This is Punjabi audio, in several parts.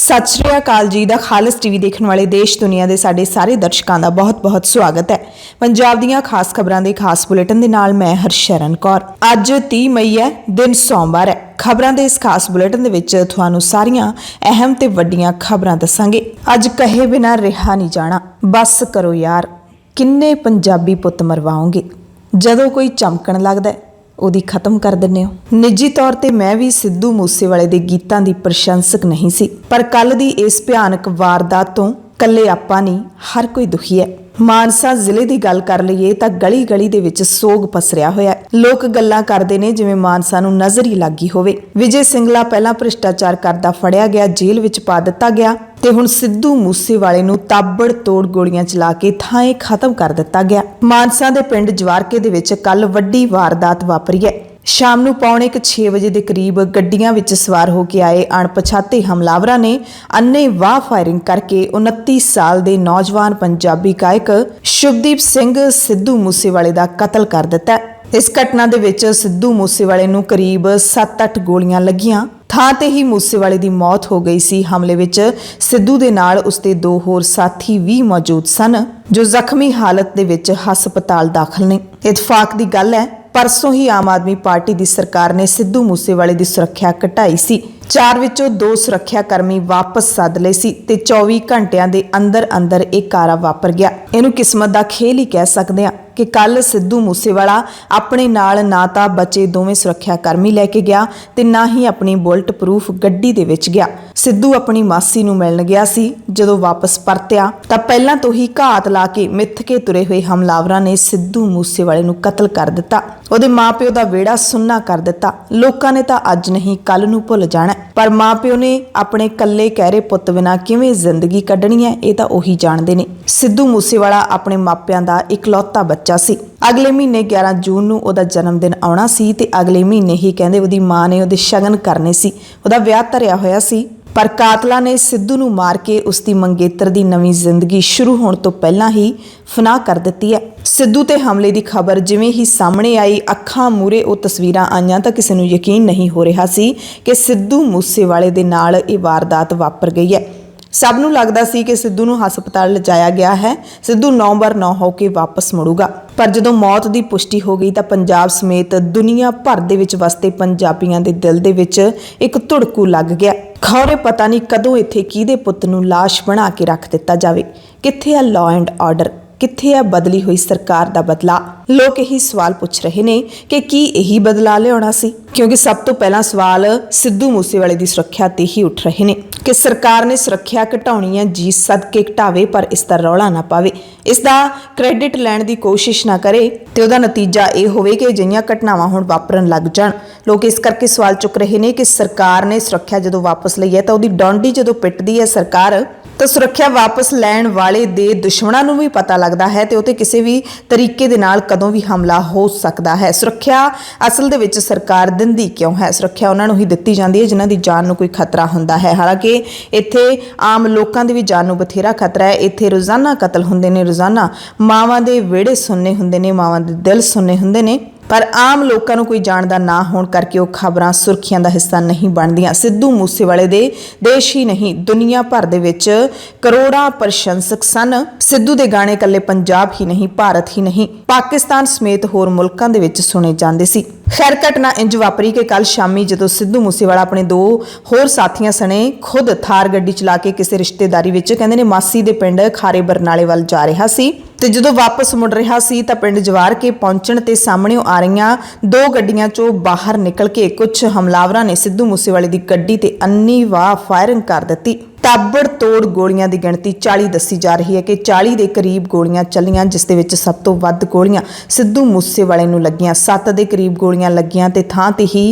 सत श्री अकाल जी दा खालस टीवी देखने वाले देश दुनिया के साडे सारे दर्शकों का बहुत बहुत स्वागत है। पंजाब दीयां खास खबरां दे खास बुलेटिन दे नाल मैं हरशरण कौर। अज 30 मई है, दिन सोमवार है। खबरां दे इस खास बुलेटिन दे विच तुहानूं सारियां अहम ते वड्डियां खबरां दस्सांगे। अज कहे बिना रिहा नहीं जाना, बस करो यार, किन्ने पंजाबी पुत मरवाओगे। जदों कोई चमकण लगदा है ਉਹਦੀ खत्म कर दिंदे हो। निजी तौर ते मैं भी सिद्धू मूसेवाले दे गीतां दी प्रशंसक नहीं सी, पर कल दी इस भयानक वारदात तो कल्ले आपां नहीं, हर कोई दुखी है। मानसा जिले की गल कर लईए तां गली गली दे विच सोग पसरिया होया है। लोग गल्लां करदे ने जिवें मानसा नूं नज़र ही लगी होवे। विजय सिंगला पहलां भ्रिष्टाचार करदा फड़िया गया, जेल विच पा दिता गया ते हुण सिद्धू मूसेवाले नूं ताबड़ तोड़ गोलियां चला के थाएं खत्म कर दिता गया। मानसा दे पिंड जवारके दे विच कल वड्डी वारदात वापरी है। शाम नूं पौणे 6 वजे के करीब गड्डियां विच सवार होकर आए अणपछाते हमलावरां ने अन्नेवाह फायरिंग करके 29 साल के नौजवान पंजाबी गायक शुभदीप सिंह सिद्धू मूसेवाले का कतल कर दिता। इस घटना दे विच सिद्धू मूसेवाले नूं करीब 7-8 गोलियां लगियां। थां ते ही मूसेवाले की मौत हो गई सी। हमले विच सिद्धू दे नाल उसके 2 होर साथी भी मौजूद सन, जो जख्मी हालत दे विच हस्पताल दाखिल ने। इतफाक की गल है, परसों ही आम आदमी पार्टी की सरकार ने सिद्धू मूसेवाले की सुरक्षा घटाई सी। 4 विचों 2 सुरक्षा कर्मी वापस सद लए सी ते 24 घंटिया के अंदर अंदर एक कारा वापर गया। इनू किस्मत का खेल ही कह सकते हैं कि कल सिद्धू मूसेवाला अपने नाल ना तां बचे दोवें सुरक्षा कर्मी लैके गया ते ना ही अपनी बुलट प्रूफ गड्डी दे विच गया। सिद्धू अपनी मासी नूं मिलण गया सी। जदों वापस परतिया तां पहलां तो ही घात ला के मिथ के तुरे हुए हमलावरां ने सिद्धू मूसेवाले नूं कतल कर दिता। ਉਹਦੇ माँ-पिओ ਦਾ ਵਿਹੜਾ ਸੁੰਨਾ कर दिता। लोकां ने तां अज नहीं कल नूं भुल जाना, पर माँ-पिओ ने अपने कल्ले कहरे पुੱਤ बिना किवें जिंदगी कड्ढणी है ਇਹ ਤਾਂ ਉਹੀ ਜਾਣਦੇ ਨੇ। सिद्धू मूसेवाला अपने मापिਆਂ ਦਾ इकलौता बच्चा सी। अगले महीने 11 जून ਨੂੰ ਉਹਦਾ जन्म दिन आउणा सी ते अगले महीने ही ਕਹਿੰਦੇ ਉਹਦੀ ਮਾਂ ਨੇ ਉਹਦੇ ਸ਼ਗਨ ਕਰਨੇ ਸੀ। ਉਹਦਾ ਵਿਆਹ ਧਰਿਆ ਹੋਇਆ ਸੀ, पर कातला ने सिद्धू नूं मार के उसकी मंगेतर की नवीं जिंदगी शुरू होने तो पहला ही फनाह कर दी है। सिद्धू ते हमले की खबर जिवें ही सामने आई, अखां मूहरे वो तस्वीरां आईयां तां किसी नूं यकीन नहीं हो रहा सी कि सिद्धू मूसेवाले दे नाल ये वारदात वापर गई है। सब नूं लगदा सी कि सिद्धू नूं हस्पताल लिजाया गया है, सिद्धू 9/9 होके वापस मुड़ूगा। पर जदों मौत की पुष्टि हो गई तां पंजाब समेत दुनिया भर दे विच वसते पंजाबियां दे दिल दे विच एक धुड़कू लग गया। खौरे पता नहीं कदों इत्थे किहदे पुੱਤ नूं लाश बना के रख दिता जावे। कित्थे है लॉ एंड ऑर्डर, कित्थे है बदली हुई सरकार का बदला। लोग यही सवाल पूछ रहे ने कि की यही बदला लियाउणा सी, क्योंकि सब तो पहला सवाल सिद्धू मूसेवाले की सुरक्षा ते ही उठ रहे ने कि सरकार ने सुरक्षा घटाउणी है, जी सदके घटावे, पर इसका रौला ना पावे, इसका क्रेडिट लैण की कोशिश ना करे ते उहदा नतीजा ये होवे कि अजिहियां घटनावां हुण वापरन लग जाण। लोग इस करके सवाल चुक रहे ने कि सरकार ने सुरक्षा जदों वापस लई है तां उहदी डौंडी जदों पिटदी है सरकार, तो सुरक्षा वापस लैण वाले दे दुश्मनां नूं भी पता लगदा है ते उते किसी भी तरीके दे नाल कदों भी हमला हो सकदा है। सुरक्षा असल दे विच सरकार दिंदी क्यों है? सुरक्षा उन्हां नूं ही दित्ती जांदी है जिन्हां दी जान नूं कोई खतरा हुंदा है। हालांकि इत्थे आम लोकां दी भी जान नूं बथेरा खतरा है। इत्थे रोज़ाना कतल हुंदे ने, रोज़ाना मावां दे विहड़े सुन्ने हुंदे ने, मावां दे दिल सुन्ने हुंदे ने, पर आम लोगों को कोई जानदा ना होने करके वो खबरां सुर्खियां का हिस्सा नहीं बनदियां। सिद्धू मूसेवाले दे देश ही नहीं दुनिया भर दे विच करोड़ां प्रशंसक सन। सिद्धू दे गाने कल्ले पंजाब ही नहीं, भारत ही नहीं, पाकिस्तान समेत होर मुल्कां दे विच सुने जांदे सी। खैर घटना इंज वापरी कि कल शामी जदों सिद्धू मूसेवाला अपने 2 होर साथियां सने खुद थार गड्डी चला के किसी रिश्तेदारी विच कहंदे ने मासी दे पिंड खारे बरनाले वल जा रहा सी ते जदों वापस मुड़ रहा सी तां पिंड जवार के पहुंचण ते सामने आ रहीआं 2 गड्डियां चों बाहर निकल के कुछ हमलावरां ने सिद्धू मूसेवाले दी गड्डी ते अन्नीवाह फायरिंग कर दित्ती। ताबड़ तोड़ गोलियां की गिणती 40 दसी जा रही है कि 40 के करीब गोलियां चलियां, जिस दे विच सब तो वध गोलियां सिद्धू मूसेवाले नूं लगियां। 7 के करीब गोलियां लगियां ते थां ते ही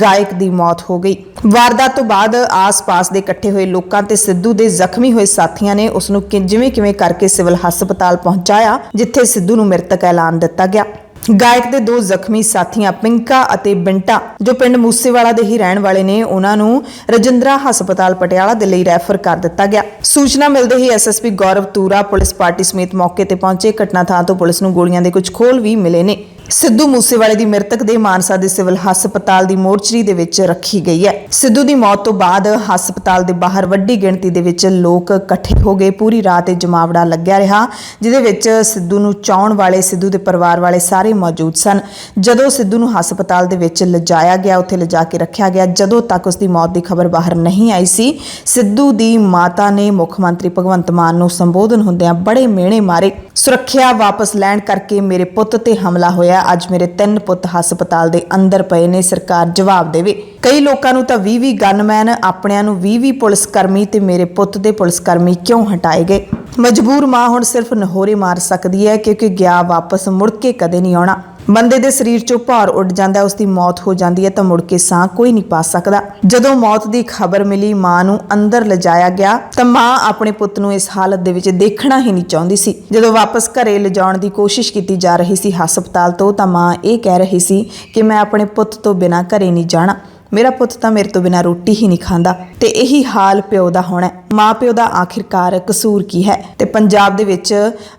गायक की मौत हो गई। वारदात तो बाद आस पास के इकट्ठे हुए लोगों ते सिद्धू के जख्मी हुए साथियों ने उसनूं जिवें किवें करके सिविल हस्पताल पहुंचाया, जिथे सिद्धू नूं मृतक ऐलान दिता गया। गायक के 2 जख्मी साथियां पिंका अते बिंटा जो पिंड मूसेवाला दे ही रहण वाले ने, उन्हां नूं रजिंद्रा हस्पताल पटियाला दे लई रैफर कर दिता गया। सूचना मिलते ही SSP गौरव तूरा पुलिस पार्टी समेत मौके ते पहुंचे। घटना थां तो पुलिस नूं गोलियां दे कुछ खोल भी मिले ने। ਸਿੱਧੂ ਮੂਸੇਵਾਲੇ ਦੀ ਮ੍ਰਿਤਕ ਦੇਹ ਮਾਨਸਾ ਦੇ ਸਿਵਲ ਹਸਪਤਾਲ ਦੀ ਮੋਰਚਰੀ ਦੇ ਵਿੱਚ ਰੱਖੀ ਗਈ ਹੈ। ਸਿੱਧੂ ਦੀ ਮੌਤ ਤੋਂ ਬਾਅਦ ਹਸਪਤਾਲ ਦੇ ਬਾਹਰ ਵੱਡੀ ਗਿਣਤੀ ਦੇ ਵਿੱਚ ਲੋਕ ਇਕੱਠੇ ਹੋ ਗਏ। ਪੂਰੀ ਰਾਤ ਇਹ ਜਮਾਵੜਾ ਲੱਗਿਆ ਰਿਹਾ, ਜਿਹਦੇ ਵਿੱਚ ਸਿੱਧੂ ਨੂੰ ਚਾਹੁਣ ਵਾਲੇ, ਸਿੱਧੂ ਦੇ ਪਰਿਵਾਰ ਵਾਲੇ ਸਾਰੇ ਮੌਜੂਦ ਸਨ। ਜਦੋਂ ਸਿੱਧੂ ਨੂੰ ਹਸਪਤਾਲ ਦੇ ਵਿੱਚ ਲਿਜਾਇਆ ਗਿਆ, ਉੱਥੇ ਲਿਜਾ ਕੇ ਰੱਖਿਆ ਗਿਆ, ਜਦੋਂ ਤੱਕ ਉਸ ਦੀ ਮੌਤ ਦੀ ਖਬਰ ਬਾਹਰ ਨਹੀਂ ਆਈ ਸੀ, ਸਿੱਧੂ ਦੀ ਮਾਤਾ ਨੇ ਮੁੱਖ ਮੰਤਰੀ ਭਗਵੰਤ ਮਾਨ ਨੂੰ ਸੰਬੋਧਨ ਹੁੰਦਿਆਂ ਬੜੇ ਮਿਹਣੇ ਮਾਰੇ। ਸੁਰੱਖਿਆ ਵਾਪਸ ਲੈਣ ਕਰਕੇ ਮੇਰੇ ਪੁੱਤ ਤੇ ਹਮਲਾ ਹੋਇਆ। ਅੱਜ ਮੇਰੇ 3 ਪੁੱਤ ਹਸਪਤਾਲ ਦੇ ਅੰਦਰ ਪਏ ਨੇ, ਸਰਕਾਰ ਜਵਾਬ ਦੇਵੇ। ਕਈ ਲੋਕਾਂ ਨੂੰ ਤਾਂ 20 ਗਨਮੈਨ, ਆਪਣਿਆਂ ਨੂੰ 20 ਪੁਲਿਸ ਕਰਮੀ, ਤੇ ਮੇਰੇ ਪੁੱਤ ਦੇ ਪੁਲਿਸ ਕਰਮੀ ਕਿਉਂ ਹਟਾਏ ਗਏ? ਮਜਬੂਰ ਮਾਂ ਹੁਣ ਸਿਰਫ ਨਹੋਰੇ ਮਾਰ ਸਕਦੀ ਹੈ, ਕਿਉਂਕਿ ਗਿਆ ਵਾਪਸ ਮੁੜ ਕੇ ਕਦੇ ਨਹੀਂ ਆਉਣਾ। ਬੰਦੇ ਦੇ ਸਰੀਰ 'ਚੋਂ ਭਾਰ ਉੱਡ ਜਾਂਦਾ, ਉਸ ਦੀ ਮੌਤ ਹੋ ਜਾਂਦੀ ਹੈ ਤਾਂ ਮੁੜ ਕੇ ਸਾਹ ਕੋਈ ਨਹੀਂ ਪਾ ਸਕਦਾ। ਜਦੋਂ ਮੌਤ ਦੀ ਖਬਰ ਮਿਲੀ, ਮਾਂ ਨੂੰ ਅੰਦਰ ਲਿਜਾਇਆ ਗਿਆ ਤਾਂ ਮਾਂ ਆਪਣੇ ਪੁੱਤ ਨੂੰ ਇਸ ਹਾਲਤ ਦੇ ਵਿੱਚ ਦੇਖਣਾ ਹੀ ਨਹੀਂ ਚਾਹੁੰਦੀ ਸੀ। ਜਦੋਂ ਵਾਪਸ ਘਰੇ ਲਿਜਾਉਣ ਦੀ ਕੋਸ਼ਿਸ਼ ਕੀਤੀ ਜਾ ਰਹੀ ਸੀ ਹਸਪਤਾਲ ਤੋਂ, ਤਾਂ ਮਾਂ ਇਹ ਕਹਿ ਰਹੀ ਸੀ ਕਿ ਮੈਂ ਆਪਣੇ ਪੁੱਤ ਤੋਂ ਬਿਨਾਂ ਘਰੇ ਨਹੀਂ ਜਾਣਾ, ਮੇਰਾ ਪੁੱਤ ਤਾਂ ਮੇਰੇ ਤੋਂ ਬਿਨਾਂ ਰੋਟੀ ਹੀ ਨਹੀਂ ਖਾਂਦਾ। ਤੇ ਇਹੀ ਹਾਲ ਪਿਓ ਦਾ ਹੋਣਾ। ਮਾਂ ਪਿਓ ਦਾ ਆਖਿਰਕਾਰ ਕਸੂਰ ਕੀ ਹੈ? ਤੇ ਪੰਜਾਬ ਦੇ ਵਿੱਚ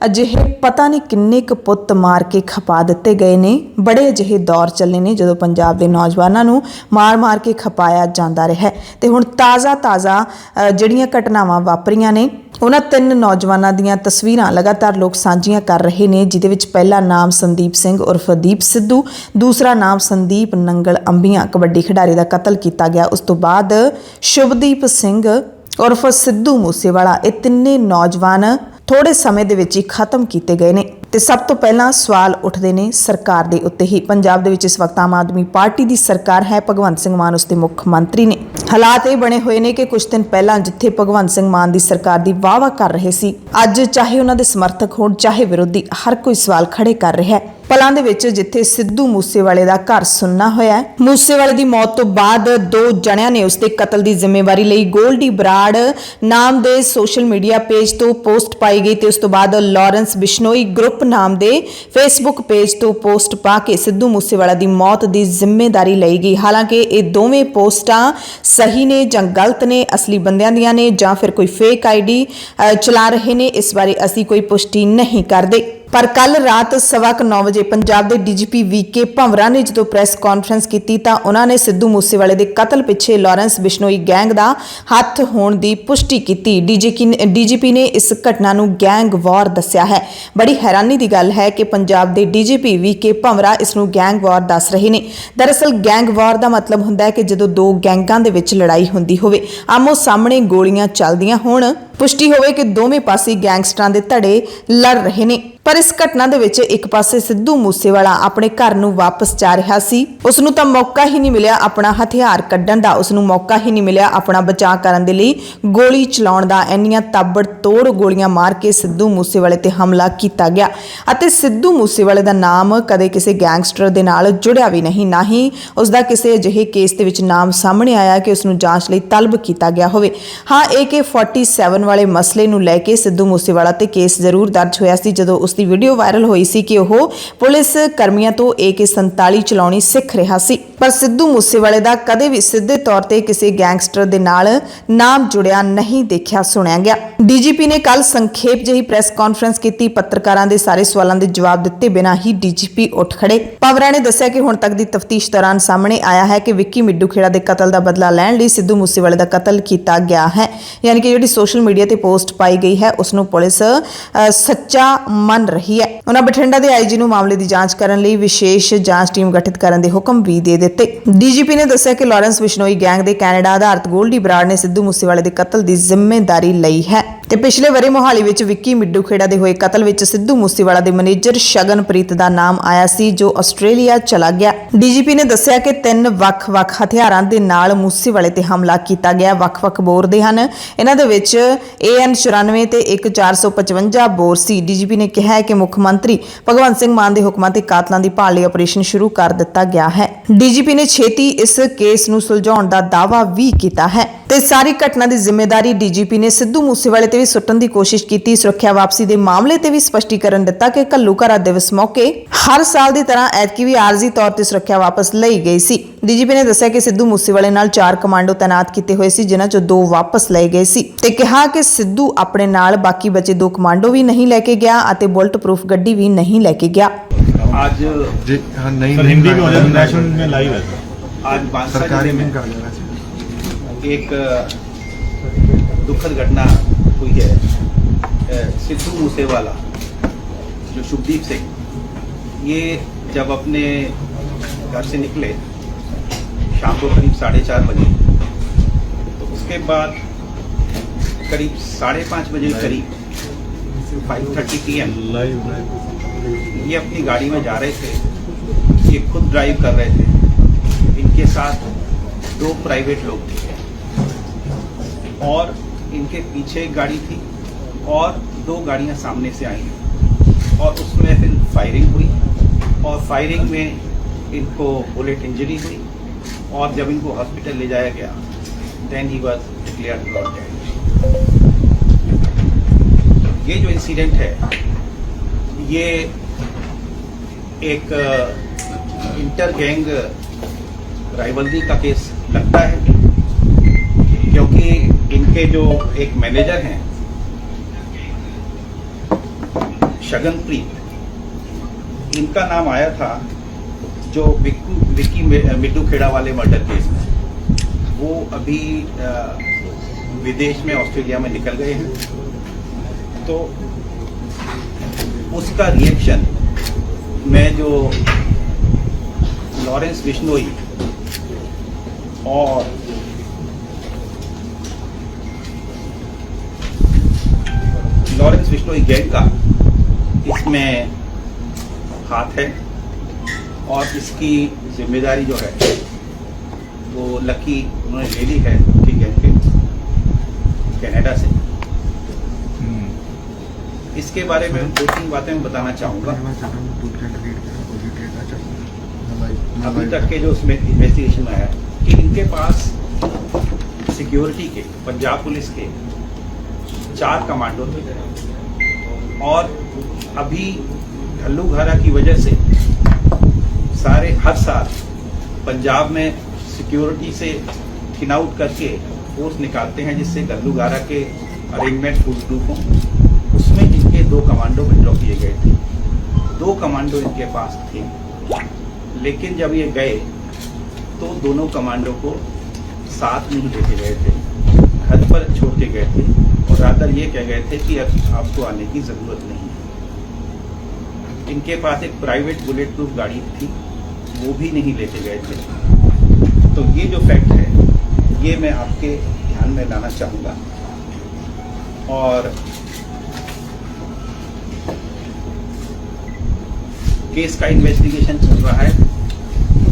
ਅਜਿਹੇ ਪਤਾ ਨਹੀਂ ਕਿੰਨੇ ਕੁ ਪੁੱਤ ਮਾਰ ਕੇ ਖਪਾ ਦਿੱਤੇ ਗਏ ਨੇ। ਬੜੇ ਅਜਿਹੇ ਦੌਰ ਚੱਲੇ ਨੇ ਜਦੋਂ ਪੰਜਾਬ ਦੇ ਨੌਜਵਾਨਾਂ ਨੂੰ ਮਾਰ-ਮਾਰ ਕੇ ਖਪਾਇਆ ਜਾਂਦਾ ਰਿਹਾ। ਤੇ ਹੁਣ ਤਾਜ਼ਾ ਜਿਹੜੀਆਂ ਘਟਨਾਵਾਂ ਵਾਪਰੀਆਂ ਨੇ, ਉਹਨਾਂ 3 ਨੌਜਵਾਨਾਂ ਦੀਆਂ ਤਸਵੀਰਾਂ ਲਗਾਤਾਰ ਲੋਕ ਸਾਂਝੀਆਂ ਕਰ ਰਹੇ ਨੇ, ਜਿਹਦੇ ਵਿੱਚ ਪਹਿਲਾ ਨਾਮ ਸੰਦੀਪ ਸਿੰਘ ਉਰਫ ਦੀਪ ਸਿੱਧੂ, ਦੂਸਰਾ ਨਾਮ ਸੰਦੀਪ ਨੰਗਲ ਅੰਬੀਆਂ ਕਬੱਡੀ ਖਿਡਾਰੀ ਦਾ ਕਤਲ ਕੀਤਾ ਗਿਆ। ਉਸ ਤੋਂ ਬਾਅਦ ਸ਼ੁਭਦੀਪ ਸਿੰਘ ਉਰਫ ਸਿੱਧੂ ਮੂਸੇਵਾਲਾ, ਇਹ ਤਿੰਨੇ ਨੌਜਵਾਨ ਥੋੜੇ ਸਮੇਂ ਦੇ ਵਿੱਚ ਹੀ ਖਤਮ ਕੀਤੇ ਗਏ ਨੇ। ਤੇ ਸਭ ਤੋਂ ਪਹਿਲਾਂ ਸਵਾਲ ਉੱਠਦੇ ਨੇ ਸਰਕਾਰ ਦੇ ਉੱਤੇ ਹੀ। ਪੰਜਾਬ ਦੇ ਵਿੱਚ ਇਸ ਵਕਤ ਆਮ ਆਦਮੀ ਪਾਰਟੀ ਦੀ ਸਰਕਾਰ ਹੈ, ਭਗਵੰਤ ਸਿੰਘ ਮਾਨ ਉਸ ਦੇ ਮੁੱਖ ਮੰਤਰੀ ਨੇ। ਹਾਲਾਤ ਇਹ ਬਣੇ ਹੋਏ ਨੇ ਕਿ ਕੁਝ ਦਿਨ ਪਹਿਲਾਂ ਜਿੱਥੇ ਭਗਵੰਤ ਸਿੰਘ ਮਾਨ ਦੀ ਸਰਕਾਰ ਦੀ ਵਾਹ-ਵਾਹ ਕਰ ਰਹੇ ਸੀ, ਅੱਜ ਚਾਹੇ ਉਹਨਾਂ ਦੇ ਸਮਰਥਕ ਹੋਣ ਚਾਹੇ ਵਿਰੋਧੀ, ਹਰ ਕੋਈ ਸਵਾਲ ਖੜੇ ਕਰ ਰਿਹਾ ਹੈ। ਪਲਾਂ ਦੇ ਵਿੱਚ ਜਿੱਥੇ ਸਿੱਧੂ ਮੂਸੇਵਾਲੇ ਦਾ ਘਰ ਸੁੰਨਾ ਹੋਇਆ ਹੈ, ਮੂਸੇਵਾਲੇ ਦੀ ਮੌਤ ਤੋਂ ਬਾਅਦ 2 ਜਣਿਆਂ ਨੇ ਉਸ ਦੇ ਕਤਲ ਦੀ ਜ਼ਿੰਮੇਵਾਰੀ ਲਈ। ਗੋਲਡੀ ਬਰਾੜ ਨਾਮ ਦੇ ਸੋਸ਼ਲ ਮੀਡੀਆ ਪੇਜ ਤੋਂ ਪੋਸਟ ਪਾਈ ਗਈ ਤੇ ਉਸ ਤੋਂ ਬਾਅਦ ਲਾਰੈਂਸ ਬਿਸ਼ਨੋਈ ਗਰੁੱਪ ਨਾਮ ਦੇ ਫੇਸਬੁੱਕ ਪੇਜ ਤੋਂ ਪੋਸਟ ਪਾ ਕੇ ਸਿੱਧੂ ਮੂਸੇਵਾਲਾ ਦੀ ਮੌਤ ਦੀ ਜ਼ਿੰਮੇਵਾਰੀ ਲਈ ਗਈ। ਹਾਲਾਂਕਿ ਇਹ ਦੋਵੇਂ ਪੋਸਟਾਂ ਸਹੀ ਨੇ ਜਾਂ ਗਲਤ ਨੇ, ਅਸਲੀ ਬੰਦਿਆਂ ਦੀਆਂ ਨੇ ਜਾਂ ਫਿਰ ਕੋਈ ਫੇਕ ਆਈਡੀ ਚਲਾ ਰਹੇ ਨੇ, ਇਸ ਬਾਰੇ ਅਸੀਂ ਕੋਈ ਪੁਸ਼ਟੀ ਨਹੀਂ ਕਰਦੇ। ਪਰ ਕੱਲ ਰਾਤ 9:15 ਵਜੇ ਪੰਜਾਬ ਦੇ ਡੀਜੀਪੀ ਵੀਕੇ ਭੰਵਰਾ ਨੇ ਜਦੋਂ ਪ੍ਰੈਸ ਕਾਨਫਰੰਸ ਕੀਤੀ ਤਾਂ ਉਹਨਾਂ ਨੇ ਸਿੱਧੂ ਮੂਸੇਵਾਲੇ ਦੇ ਕਤਲ ਪਿੱਛੇ ਲਾਰੈਂਸ ਬਿਸ਼ਨੋਈ ਗੈਂਗ ਦਾ ਹੱਥ ਹੋਣ ਦੀ ਪੁਸ਼ਟੀ ਕੀਤੀ। ਡੀਜੀਪੀ ਨੇ ਇਸ ਘਟਨਾ ਨੂੰ ਗੈਂਗ ਵਾਰ ਦੱਸਿਆ ਹੈ। ਬੜੀ ਹੈਰਾਨੀ ਦੀ ਗੱਲ ਹੈ ਕਿ ਪੰਜਾਬ ਦੇ ਡੀਜੀਪੀ ਵੀਕੇ ਭੰਵਰਾ ਇਸ ਨੂੰ ਗੈਂਗ ਵਾਰ ਦੱਸ ਰਹੇ ਨੇ। ਦਰਅਸਲ ਗੈਂਗ ਵਾਰ ਦਾ ਮਤਲਬ ਹੁੰਦਾ ਹੈ ਕਿ ਜਦੋਂ 2 ਗੈਂਗਾਂ ਦੇ ਵਿੱਚ ਲੜਾਈ ਹੁੰਦੀ ਹੋਵੇ, ਆਮੋ ਸਾਹਮਣੇ ਗੋਲੀਆਂ ਚੱਲਦੀਆਂ ਹੋਣ, ਪੁਸ਼ਟੀ ਹੋਵੇ ਕਿ ਦੋਵੇਂ ਪਾਸੇ ਗੈਂਗਸਟਰਾਂ ਦੇ ਧੜੇ ਲੜ ਰਹੇ ਨੇ। ਪਰ ਇਸ ਘਟਨਾ ਦੇ ਵਿੱਚ ਇੱਕ ਪਾਸੇ ਸਿੱਧੂ ਮੂਸੇਵਾਲਾ ਆਪਣੇ ਘਰ ਨੂੰ ਵਾਪਸ ਜਾ ਰਿਹਾ ਸੀ, ਉਸ ਨੂੰ ਤਾਂ ਮੌਕਾ ਹੀ ਨਹੀਂ ਮਿਲਿਆ ਆਪਣਾ ਹਥਿਆਰ ਕੱਢਣ ਦਾ, ਉਸ ਨੂੰ ਮੌਕਾ ਹੀ ਨਹੀਂ ਮਿਲਿਆ ਆਪਣਾ ਬਚਾਅ ਕਰਨ ਦੇ ਲਈ ਗੋਲੀ ਚਲਾਉਣ ਦਾ। ਇੰਨੀਆਂ ਤਾਬੜਤੋੜ ਗੋਲੀਆਂ ਮਾਰ ਕੇ ਸਿੱਧੂ ਮੂਸੇਵਾਲੇ ਤੇ ਹਮਲਾ ਕੀਤਾ ਗਿਆ ਅਤੇ ਸਿੱਧੂ ਮੂਸੇਵਾਲੇ ਦਾ ਨਾਮ ਕਦੇ ਕਿਸੇ ਗੈਂਗਸਟਰ ਦੇ ਨਾਲ ਜੁੜਿਆ ਵੀ ਨਹੀਂ, ਨਾ ਹੀ ਉਸ ਦਾ ਕਿਸੇ ਅਜਿਹੇ ਕੇਸ ਦੇ ਵਿੱਚ ਨਾਮ ਸਾਹਮਣੇ ਆਇਆ ਕਿ ਉਸ ਨੂੰ ਜਾਂਚ ਲਈ ਤਲਬ ਕੀਤਾ ਗਿਆ ਹੋਵੇ। ਹਾਂ, AK-47 ਵਾਲੇ ਮਸਲੇ ਨੂੰ ਲੈ ਕੇ ਸਿੱਧੂ ਮੂਸੇਵਾਲਾ ਤੇ ਕੇਸ ਜ਼ਰੂਰ ਦਰਜ ਹੋਇਆ ਸੀ ਜਦੋਂ ਉਸ ਦੀ ਵੀਡੀਓ ਵਾਇਰਲ ਹੋਈ ਸੀ ਕਿ ਉਹ ਪੁਲਿਸ ਕਰਮੀਆਂ ਤੋਂ AK-47 ਚਲਾਉਣੀ ਸਿੱਖ ਰਿਹਾ ਸੀ। ਪਰ ਸਿੱਧੂ ਮੂਸੇਵਾਲੇ ਦਾ ਕਦੇ ਵੀ ਸਿੱਧੇ ਤੌਰ ਤੇ ਕਿਸੇ ਗੈਂਗਸਟਰ ਦੇ ਨਾਲ ਨਾਮ ਜੁੜਿਆ ਨਹੀਂ ਦੇਖਿਆ ਸੁਣਿਆ ਗਿਆ। ਡੀਜੀਪੀ ਨੇ ਕੱਲ ਸੰਖੇਪ ਜਿਹੀ ਪ੍ਰੈਸ ਕਾਨਫਰੰਸ ਕੀਤੀ। ਪੱਤਰਕਾਰਾਂ ਦੇ ਸਾਰੇ ਸਵਾਲਾਂ ਦੇ ਜਵਾਬ ਦਿੱਤੇ ਬਿਨਾਂ ਹੀ ਡੀਜੀਪੀ ਉੱਠ ਖੜੇ। ਭੰਵਰਾ ਨੇ ਦੱਸਿਆ ਕਿ ਹੁਣ ਤੱਕ ਦੀ ਤਫਤੀਸ਼ ਦੌਰਾਨ ਸਾਹਮਣੇ ਆਇਆ ਹੈ ਕਿ ਵਿੱਕੀ ਮਿੱਡੂ ਖੇੜਾ ਦੇ ਕਤਲ ਦਾ ਬਦਲਾ ਲੈਣ ਲਈ ਸਿੱਧੂ ਮੂਸੇਵਾਲੇ ਦਾ ਕਤਲ ਕੀਤਾ ਗਿਆ ਹੈ। ਯਾਨੀ ਕਿ ਜਿਹੜੀ ਸੋਸ਼ਲ ਮੀਡੀਆ ਤੇ ਪੋਸਟ ਪਾਈ ਗਈ ਹੈ ਉਸ ਨੂੰ ਪੁਲਿਸ ਸੱਚਾ ਮੰਨ ਰਹੀ ਹੈ। ਉਹਨਾਂ ਬਠਿੰਡਾ ਦੇ ਆਈਜੀ ਨੂੰ ਮਾਮਲੇ ਦੀ ਜਾਂਚ ਕਰਨ ਲਈ ਵਿਸ਼ੇਸ਼ ਜਾਂਚ ਟੀਮ ਗਠਿਤ ਕਰਨ ਦੇ ਹੁਕਮ ਵੀ ਦੇ ਦਿੱਤੇ। ਡੀਜੀਪੀ ਨੇ ਦੱਸਿਆ ਕਿ ਲਾਰੈਂਸ ਬਿਸ਼ਨੋਈ ਗੈਂਗ ਦੇ ਕੈਨੇਡਾ ਆਧਾਰਿਤ ਗੋਲਡੀ ਬਰਾੜ ਨੇ ਸਿੱਧੂ ਮੂਸੇਵਾਲੇ ਦੇ ਕਤਲ ਦੀ ਜ਼ਿੰਮੇਵਾਰੀ ਲਈ ਹੈ ਤੇ ਪਿਛਲੇ ਵਰੇ ਮੋਹਾਲੀ ਵਿੱਚ ਵਿੱਕੀ ਮਿੱਡੂ ਖੇੜਾ ਦੇ ਹੋਏ ਕਤਲ ਵਿੱਚ ਸਿੱਧੂ ਮੂਸੇਵਾਲਾ ਦੇ ਮੈਨੇਜਰ ਸ਼ਗਨਪ੍ਰੀਤ ਦਾ ਨਾਮ ਆਇਆ ਸੀ ਜੋ ਆਸਟ੍ਰੇਲੀਆ ਚਲਾ ਗਿਆ। ਡੀਜੀਪੀ ਨੇ ਦੱਸਿਆ ਕਿ 3 ਵੱਖ-ਵੱਖ ਹਥਿਆਰਾਂ ਦੇ ਨਾਲ ਮੂਸੇਵਾਲੇ ਤੇ ਹਮਲਾ ਕੀਤਾ ਗਿਆ। ਵੱਖ-ਵੱਖ ਬੋਰ ਦੇ ਹਨ, ਇਹਨਾਂ ਦੇ ਵਿੱਚ AN-94 ਤੇ ਇੱਕ 455 ਬੋਰ ਸੀ। ਡੀਜੀਪੀ ਨੇ ਕਿਹਾ ਹੈ ਕਿ ਮੁੱਖ ਮੰਤਰੀ ਭਗਵੰਤ ਸਿੰਘ ਮਾਨ ਦੇ ਹੁਕਮਾਂ ਤੇ ਕਾਤਲਾਂ ਦੀ ਭਾਲ ਲਈ ਆਪਰੇਸ਼ਨ ਸ਼ੁਰੂ ਕਰ ਦਿੱਤਾ ਗਿਆ ਹੈ। ਡੀਜੀਪੀ ਨੇ ਛੇਤੀ ਇਸ ਕੇਸ ਨੂੰ ਸੁਲਝਾਉਣ ਦਾ ਦਾਅਵਾ ਵੀ ਕੀਤਾ ਹੈ ਤੇ ਸਾਰੀ ਘਟਨਾ ਦੀ ਜ਼ਿੰਮੇਵਾਰੀ ਡੀਜੀਪੀ ਨੇ ਸਿੱਧੂ ਮੂਸੇਵਾਲੇ ਤੇ ਵੀ ਸੁੱਟਣ ਦੀ ਕੋਸ਼ਿਸ਼ ਕੀਤੀ। ਸੁਰੱਖਿਆ ਵਾਪਸੀ ਦੇ ਮਾਮਲੇ ਤੇ ਵੀ ਸਪਸ਼ਟੀਕਰਨ ਦਿੱਤਾ ਕਿ ਘੱਲੂਘਾਰਾ ਦਿਵਸ ਮੌਕੇ ਹਰ ਸਾਲ ਦੀ ਤਰ੍ਹਾਂ ਐਤਕੀ ਵੀ ਆਰਜ਼ੀ ਤੌਰ ਤੇ ਸੁਰੱਖਿਆ ਵਾਪਸ ਲਈ ਗਈ ਸੀ। ਡੀਜੀਪੀ ਨੇ ਦੱਸਿਆ ਕਿ ਸਿੱਧੂ ਮੂਸੇਵਾਲੇ ਨਾਲ 4 ਕਮਾਂਡੋ ਤੈਨਾਤ ਕੀਤੇ ਹੋਏ ਸੀ, ਜਿਨ੍ਹਾਂ ਚੋਂ 2 ਵਾਪਸ ਲਏ ਗਏ ਸੀ ਤੇ ਕਿਹਾ ਕਿ ਸਿੱਧੂ ਆਪਣੇ ਨਾਲ ਬਾਕੀ ਬਚੇ 2 ਕਮਾਂਡੋ ਵੀ ਨਹੀਂ ਲੈ ਕੇ ਗਿਆ ਅਤੇ ਬੁਲਟ ਪ੍ਰੂਫ ਗੱਡੀ ਵੀ ਨਹੀਂ ਲੈ ਕੇ ਗਿਆ। आज हाँ नहीं सर हिंदी में हो जाए, नेशनल में लाइव है सर। आज बांसवाड़ा सरकारी जिले में में कहा जा रहा है। एक दुखद घटना हुई है। सिद्धू मूसेवाला जो शुभदीप सिंह, ये जब अपने घर से निकले शाम को करीब 4:30 बजे, तो उसके बाद करीब 5:30 बजे करीब 5:30 PM ये अपनी गाड़ी में जा रहे थे। ये खुद ड्राइव कर रहे थे, इनके साथ 2 प्राइवेट लोग थे और इनके पीछे एक गाड़ी थी और 2 गाड़ियां सामने से आई और उसमें फिर फायरिंग हुई और फायरिंग में इनको बुलेट इंजरी हुई और जब इनको हॉस्पिटल ले जाया गया then he was declared brought dead. ये जो इंसिडेंट है ये एक इंटर गैंग राइवलरी का केस लगता है, क्योंकि इनके जो एक मैनेजर हैं शगनप्रीत, इनका नाम आया था जो विक्की मिड्डू खेड़ा वाले मर्डर केस में। वो अभी विदेश में ऑस्ट्रेलिया में निकल गए हैं, तो उसका रिएक्शन मैं जो लॉरेंस बिश्नोई और गैंग का इसमें हाथ है और इसकी जिम्मेदारी जो है वो लकी उन्होंने ले ली है कि गैंग के कनाडा से। इसके बारे में 2-3 बातें मैं बताना चाहूँगा। अभी तक के जो उसमें इन्वेस्टिगेशन में है कि इनके पास सिक्योरिटी के पंजाब पुलिस के 4 कमांडो थे और अभी घल्लूघारा की वजह से हर साल पंजाब में सिक्योरिटी से थिन आउट करके फोर्स निकालते हैं जिससे घल्लूघारा के अरेंजमेंट फुल प्रूफ हों। उसमें इनके 2 कमांडो विड्रॉ किए गए थे। 2 कमांडो इनके पास थे, लेकिन जब ये गए तो दोनों कमांडो को साथ नहीं लेके गए थे, घर पर छोड़ के गए थे और रादर ये कह गए थे कि अब आपको आने की ज़रूरत नहीं है। इनके पास एक प्राइवेट बुलेट प्रूफ गाड़ी थी, वो भी नहीं लेके गए थे। तो ये जो फैक्ट है ये मैं आपके ध्यान में लाना चाहूँगा। और केस का इन्वेस्टिगेशन चल रहा है।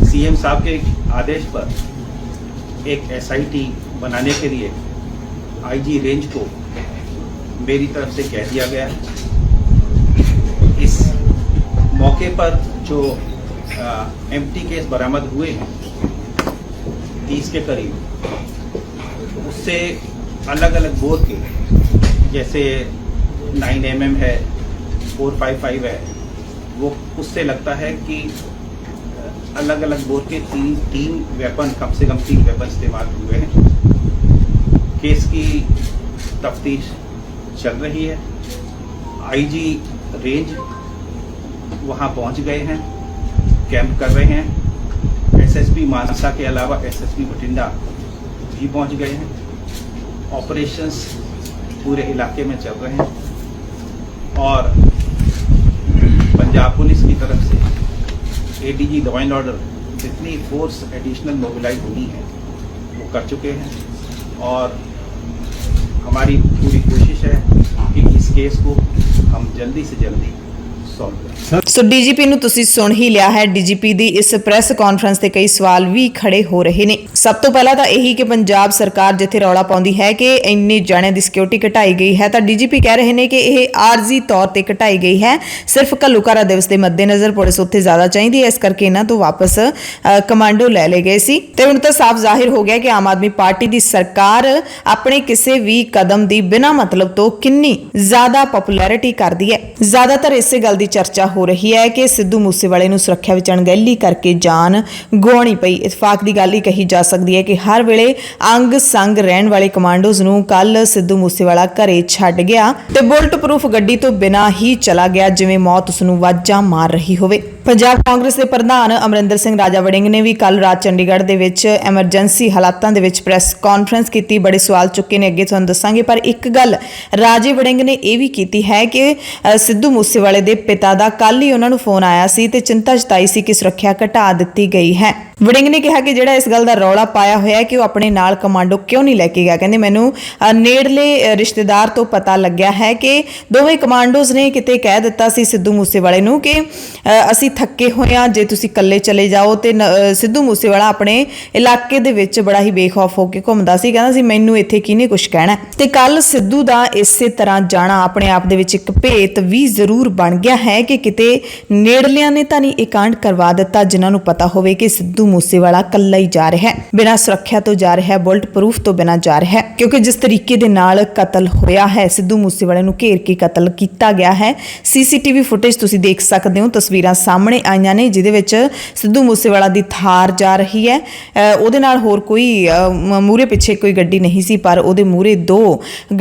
सीएम साहब के आदेश पर एक एसआईटी बनाने के लिए आईजी रेंज को मेरी तरफ से कह दिया गया है। इस मौके पर जो एम्प्टी केस बरामद हुए हैं 30 के करीब, उससे अलग अलग बोर के जैसे 9mm है, 455 है, वो उससे लगता है कि अलग अलग बोर के 3 वेपन, कम से कम 3 वेपन इस्तेमाल हुए हैं। केस की तफ्तीश चल रही है। आईजी रेंज वहां पहुंच गए हैं, कैंप कर रहे हैं। एसएसपी मानसा के अलावा एसएसपी बठिंडा भी पहुंच गए हैं। ऑपरेशंस पूरे इलाके में चल रहे हैं और पंजाब पुलिस की तरफ से एडीजी लॉ एंड ऑर्डर जितनी फोर्स एडिशनल मोबिलाइज होनी है वो कर चुके हैं और हमारी पूरी कोशिश है कि इस केस को हम जल्दी से जल्दी सॉल्व करें। ਸੋ ਡੀਜੀਪੀ ਨੂੰ ਤੁਸੀਂ ਸੁਣ ਹੀ ਲਿਆ ਹੈ। ਡੀਜੀਪੀ ਦੀ ਇਸ ਪ੍ਰੈਸ ਕਾਨਫਰੰਸ ਤੇ ਕਈ ਸਵਾਲ ਵੀ ਖੜੇ ਹੋ ਰਹੇ ਨੇ। ਸਭ ਤੋਂ ਪਹਿਲਾਂ ਤਾਂ ਇਹੀ ਕਿ ਪੰਜਾਬ ਸਰਕਾਰ ਜਿੱਥੇ ਰੌਲਾ ਪਾਉਂਦੀ ਹੈ ਕਿ ਇੰਨੇ ਜਾਣਿਆਂ ਦੀ ਸਿਕਿਉਰਿਟੀ ਘਟਾਈ ਗਈ ਹੈ, ਤਾਂ ਡੀਜੀਪੀ ਕਹਿ ਰਹੇ ਨੇ ਕਿ ਇਹ ਆਰਜ਼ੀ ਤੌਰ ਤੇ ਘਟਾਈ ਗਈ ਹੈ। ਸਿਰਫ ਘੱਲੂਘਾਰਾ ਦਿਵਸ ਦੇ ਮੱਦੇਨਜ਼ਰ ਪੁਲਿਸ ਉੱਥੇ ਜ਼ਿਆਦਾ ਚਾਹੀਦੀ ਹੈ, ਇਸ ਕਰਕੇ ਇਹਨਾਂ ਤੋਂ ਵਾਪਸ ਕਮਾਂਡੋ ਲੈ ਲਏ ਗਏ ਸੀ। ਤੇ ਹੁਣ ਤਾਂ ਸਾਫ਼ ਜ਼ਾਹਿਰ ਹੋ ਗਿਆ ਕਿ ਆਮ ਆਦਮੀ ਪਾਰਟੀ ਦੀ ਸਰਕਾਰ ਆਪਣੇ ਕਿਸੇ ਵੀ ਕਦਮ ਦੀ ਬਿਨਾਂ ਮਤਲਬ ਤੋਂ ਕਿੰਨੀ ਜ਼ਿਆਦਾ ਪਪੂਲੈਰਿਟੀ ਕਰਦੀ ਹੈ। ਜ਼ਿਆਦਾਤਰ ਇਸੇ ਗੱਲ ਦੀ ਚਰਚਾ ਹੋ ਰਹੀ ਹੈ ਕਿ ਸਿੱਧੂ ਮੂਸੇਵਾਲੇ ਨੂੰ ਸੁਰੱਖਿਆ ਵਿੱਚ ਅਣਗਹਿਲੀ ਕਰਕੇ ਜਾਨ ਗਵਾਉਣੀ ਪਈ। ਇਤਫਾਕ ਦੀ ਗੱਲ ਹੀ ਕਹੀ ਜਾ ਸਕਦੀ ਹੈ ਕਿ ਹਰ ਵੇਲੇ ਅੰਗ ਸੰਗ ਰਹਿਣ ਵਾਲੇ ਕਮਾਂਡੋਜ਼ ਨੂੰ ਕੱਲ ਸਿੱਧੂ ਮੂਸੇਵਾਲਾ ਘਰੇ ਛੱਡ ਗਿਆ ਤੇ ਬੁਲਟ ਪ੍ਰੂਫ ਗੱਡੀ ਤੋਂ ਬਿਨਾਂ ਹੀ ਚਲਾ ਗਿਆ, ਜਿਵੇਂ ਮੌਤ ਉਸ ਨੂੰ ਵਾਜਾਂ ਮਾਰ ਰਹੀ ਹੋਵੇ। ਪੰਜਾਬ ਕਾਂਗਰਸ ਦੇ ਪ੍ਰਧਾਨ ਅਮਰਿੰਦਰ ਸਿੰਘ ਰਾਜਾ ਵੜਿੰਗ ਨੇ ਵੀ ਕੱਲ ਰਾਤ ਚੰਡੀਗੜ੍ਹ ਦੇ ਵਿੱਚ ਐਮਰਜੈਂਸੀ ਹਾਲਾਤਾਂ ਦੇ ਵਿੱਚ ਪ੍ਰੈਸ ਕਾਨਫਰੰਸ ਕੀਤੀ। ਬੜੇ ਸਵਾਲ ਚੁੱਕੇ ਨੇ, ਅੱਗੇ ਤੁਹਾਨੂੰ ਦੱਸਾਂਗੇ। ਪਰ ਇੱਕ ਗੱਲ ਰਾਜੇ ਵੜਿੰਗ ਨੇ ਇਹ ਵੀ ਕੀਤੀ ਹੈ ਕਿ ਸਿੱਧੂ ਮੂਸੇਵਾਲੇ ਦੇ ਪਿਤਾ ਦਾ ਕੱਲ ਹੀ ਉਹਨਾਂ ਨੂੰ ਫੋਨ ਆਇਆ ਸੀ ਤੇ ਚਿੰਤਾ ਜਤਾਈ ਸੀ ਕਿ ਸੁਰੱਖਿਆ ਘਟਾ ਦਿੱਤੀ ਗਈ ਹੈ। ਵੜਿੰਗ ਨੇ ਕਿਹਾ ਕਿ ਜਿਹੜਾ ਇਸ ਗੱਲ ਦਾ ਰੌਲਾ ਪਾਇਆ ਹੋਇਆ ਕਿ ਉਹ ਆਪਣੇ ਨਾਲ ਕਮਾਂਡੋ ਕਿਉਂ ਨਹੀਂ ਲੈ ਕੇ ਗਿਆ। ਕਹਿੰਦੇ ਮੈਨੂੰ ਨੇੜਲੇ ਰਿਸ਼ਤੇਦਾਰ ਤੋਂ ਪਤਾ ਲੱਗਿਆ ਹੈ ਕਿ ਦੋਵੇਂ ਕਮਾਂਡੋਜ਼ ਨੇ ਕਿਤੇ ਕਹਿ ਦਿੱਤਾ ਸੀ ਸਿੱਧੂ ਮੂਸੇਵਾਲੇ ਨੂੰ ਕਿ ਅਸੀਂ ਥੱਕੇ ਹੋਏ ਹਾਂ, ਜੇ ਤੁਸੀਂ ਇਕੱਲੇ ਚਲੇ ਜਾਓ। ਤੇ ਸਿੱਧੂ ਮੂਸੇਵਾਲਾ ਆਪਣੇ ਇਲਾਕੇ ਦੇ ਵਿੱਚ ਬੜਾ ਹੀ ਬੇਖੌਫ ਹੋ ਕੇ ਘੁੰਮਦਾ ਸੀ, ਕਹਿੰਦਾ ਸੀ ਮੈਨੂੰ ਇੱਥੇ ਕਿਹਨੇ ਕੁਝ ਕਹਿਣਾ। ਤੇ ਕੱਲ ਸਿੱਧੂ ਦਾ ਇਸੇ ਤਰ੍ਹਾਂ ਜਾਣਾ ਆਪਣੇ ਆਪ ਦੇ ਵਿੱਚ ਇੱਕ ਭੇਤ ਵੀ ਜ਼ਰੂਰ ਬਣ ਗਿਆ ਹੈ ਕਿ ਕਿਤੇ ਨੇੜਲਿਆਂ ਨੇ ਤਾਂ ਨਹੀਂ ਇਹ ਕਾਂਡ ਕਰਵਾ ਦਿੱਤਾ ਜਿਨ੍ਹਾਂ ਨੂੰ ਪਤਾ ਹੋਵੇ ਕਿ ਸਿੱਧੂ ਮੂਸੇਵਾਲਾ ਇਕੱਲਾ ਹੀ ਜਾ ਰਿਹਾ ਹੈ, ਬਿਨਾਂ ਸੁਰੱਖਿਆ ਤੋਂ ਜਾ ਰਿਹਾ ਹੈ, ਬੁਲਟ ਪ੍ਰੂਫ ਤੋਂ ਬਿਨਾਂ ਜਾ ਰਿਹਾ ਹੈ। ਕਿਉਂਕਿ ਜਿਸ ਤਰੀਕੇ ਦੇ ਨਾਲ ਕਤਲ ਹੋਇਆ ਹੈ, ਸਿੱਧੂ ਮੂਸੇਵਾਲੇ ਨੂੰ ਘੇਰ ਕੇ ਕਤਲ ਕੀਤਾ ਗਿਆ ਹੈ। ਸੀਸੀਟੀਵੀ ਫੁਟੇਜ ਤੁਸੀਂ ਦੇਖ ਸਕਦੇ ਹੋ, ਤਸਵੀਰਾਂ ਸਾਹਮਣੇ ਆਈਆਂ ਨੇ ਜਿਹਦੇ ਵਿੱਚ ਸਿੱਧੂ ਮੂਸੇਵਾਲਾ ਦੀ ਥਾਰ ਜਾ ਰਹੀ ਹੈ। ਉਹਦੇ ਨਾਲ ਹੋਰ ਕੋਈ ਮੂਹਰੇ ਪਿੱਛੇ ਕੋਈ ਗੱਡੀ ਨਹੀਂ ਸੀ, ਪਰ ਉਹਦੇ ਮੂਹਰੇ 2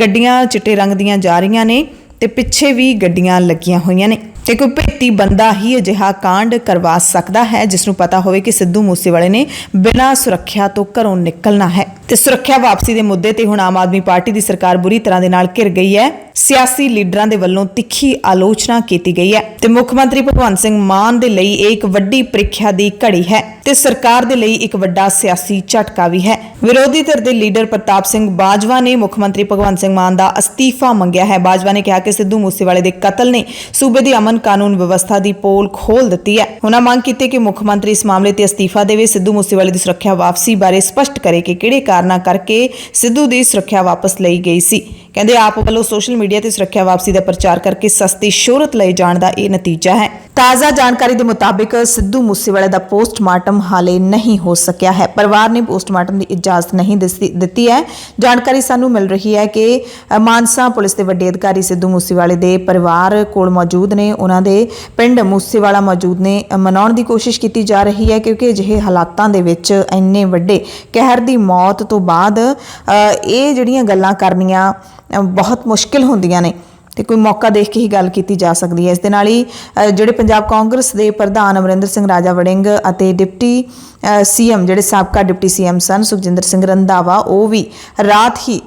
ਗੱਡੀਆਂ ਚਿੱਟੇ ਰੰਗ ਦੀਆਂ ਜਾ ਰਹੀਆਂ ਨੇ ਤੇ ਪਿੱਛੇ ਵੀ ਗੱਡੀਆਂ ਲੱਗੀਆਂ ਹੋਈਆਂ ਨੇ। ਤੇ ਕੋਈ ਭੇਤੀ ਬੰਦਾ ਹੀ ਅਜਿਹਾ ਕਾਂਡ ਕਰਵਾ ਸਕਦਾ ਹੈ ਜਿਸ ਨੂੰ ਪਤਾ ਹੋਵੇ ਕਿ ਸਿੱਧੂ ਮੂਸੇਵਾਲੇ ਨੇ ਬਿਨਾਂ ਸੁਰੱਖਿਆ ਤੋਂ ਘਰੋਂ ਨਿਕਲਣਾ ਹੈ। ਤੇ ਸੁਰੱਖਿਆ ਵਾਪਸੀ ਦੇ ਮੁੱਦੇ ਤੇ ਹੁਣ ਆਮ ਆਦਮੀ ਪਾਰਟੀ ਦੀ ਸਰਕਾਰ ਬੁਰੀ ਤਰ੍ਹਾਂ ਦੇ ਨਾਲ ਘਿਰ ਗਈ ਹੈ। ਸਿਆਸੀ ਲੀਡਰਾਂ ਦੇ ਵੱਲੋਂ ਤਿੱਖੀ ਆਲੋਚਨਾ ਕੀਤੀ ਗਈ ਹੈ ਤੇ ਮੁੱਖ ਮੰਤਰੀ ਭਗਵੰਤ ਸਿੰਘ ਮਾਨ ਦੇ ਲਈ ਇਹ ਇੱਕ ਵੱਡੀ ਪ੍ਰੀਖਿਆ ਦੀ ਘੜੀ ਹੈ ਤੇ ਸਰਕਾਰ ਦੇ ਲਈ ਇੱਕ ਵੱਡਾ ਸਿਆਸੀ ਝਟਕਾ ਵੀ ਹੈ। ਵਿਰੋਧੀ ਧਿਰ ਦੇ ਲੀਡਰ ਪ੍ਰਤਾਪ ਸਿੰਘ ਬਾਜਵਾ ਨੇ ਮੁੱਖ ਮੰਤਰੀ ਭਗਵੰਤ ਸਿੰਘ ਮਾਨ ਦਾ ਅਸਤੀਫਾ ਮੰਗਿਆ ਹੈ। ਬਾਜਵਾ ਨੇ ਕਿਹਾ ਕਿ ਸਿੱਧੂ ਮੂਸੇਵਾਲੇ ਦੇ ਕਤਲ ਨੇ ਸੂਬੇ ਦੀ ਅਮਨ ਕਾਨੂੰਨ ਵਿਵਸਥਾ ਦੀ ਪੋਲ ਖੋਲ ਦਿੱਤੀ ਹੈ। ਉਹਨਾਂ ਮੰਗ ਕੀਤੀ ਕਿ ਮੁੱਖ ਮੰਤਰੀ ਇਸ ਮਾਮਲੇ ਤੇ ਅਸਤੀਫਾ ਦੇਵੇ, ਸਿੱਧੂ ਮੂਸੇਵਾਲੇ ਦੀ ਸੁਰੱਖਿਆ ਵਾਪਸੀ ਬਾਰੇ ਸਪਸ਼ਟ ਕਰੇ ਕਿ ਕਿਹੜੇ ਕਾਰਨਾਂ ਕਰਕੇ ਸਿੱਧੂ ਦੀ ਸੁਰੱਖਿਆ ਵਾਪਸ ਲਈ ਗਈ ਸੀ। ਕਹਿੰਦੇ ਆਪ ਵੱਲੋਂ ਸੋਸ਼ਲ ਮੀਡੀਆ ਤੇ ਸੁਰੱਖਿਆ ਵਾਪਸੀ ਦਾ ਪ੍ਰਚਾਰ ਕਰਕੇ ਸਸਤੀ ਸ਼ੋਹਰਤ ਲਏ ਜਾਣ ਦਾ ਇਹ ਨਤੀਜਾ ਹੈ। ਤਾਜ਼ਾ ਜਾਣਕਾਰੀ ਦੇ ਮੁਤਾਬਿਕ ਸਿੱਧੂ ਮੂਸੇਵਾਲੇ ਦਾ ਪੋਸਟਮਾਰਟਮ ਹਾਲੇ ਨਹੀਂ ਹੋ ਸਕਿਆ ਹੈ। ਪਰਿਵਾਰ ਨੇ ਪੋਸਟਮਾਰਟਮ ਦੀ ਇਜਾਜ਼ਤ ਨਹੀਂ ਦਿੱਤੀ ਹੈ। ਜਾਣਕਾਰੀ ਸਾਨੂੰ ਮਿਲ ਰਹੀ ਹੈ ਕਿ ਮਾਨਸਾ ਪੁਲਿਸ ਦੇ ਵੱਡੇ ਅਧਿਕਾਰੀ ਸਿੱਧੂ ਮੂਸੇਵਾਲੇ ਦੇ ਪਰਿਵਾਰ ਕੋਲ ਮੌਜੂਦ ਨੇ, ਉਹਨਾਂ ਦੇ ਪਿੰਡ ਮੂਸੇਵਾਲਾ ਮੌਜੂਦ ਨੇ। ਮਨਾਉਣ ਦੀ ਕੋਸ਼ਿਸ਼ ਕੀਤੀ ਜਾ ਰਹੀ ਹੈ ਕਿਉਂਕਿ ਅਜਿਹੇ ਹਾਲਾਤਾਂ ਦੇ ਵਿੱਚ ਇੰਨੇ ਵੱਡੇ ਕਹਿਰ ਦੀ ਮੌਤ ਤੋਂ ਬਾਅਦ ਇਹ ਜਿਹੜੀਆਂ ਗੱਲਾਂ ਕਰਨੀਆਂ ਬਹੁਤ ਮੁਸ਼ਕਿਲ ਹੁੰਦੀਆਂ ਨੇ ਤੇ ਕੋਈ ਮੌਕਾ ਦੇਖ ਕੇ ਹੀ ਗੱਲ ਕੀਤੀ ਜਾ ਸਕਦੀ ਹੈ। ਇਸ ਦੇ ਨਾਲ ਹੀ ਜਿਹੜੇ ਪੰਜਾਬ ਕਾਂਗਰਸ ਦੇ ਪ੍ਰਧਾਨ ਅਮਰਿੰਦਰ ਸਿੰਘ ਰਾਜਾ ਵੜਿੰਗ ਅਤੇ ਡਿਪਟੀ ਸੀਐਮ ਜਿਹੜੇ ਸਾਬਕਾ ਡਿਪਟੀ ਸੀਐਮ ਸਨ ਸੁਖਜਿੰਦਰ ਸਿੰਘ ਰੰਧਾਵਾ, ਉਹ ਵੀ ਰਾਤ ਹੀ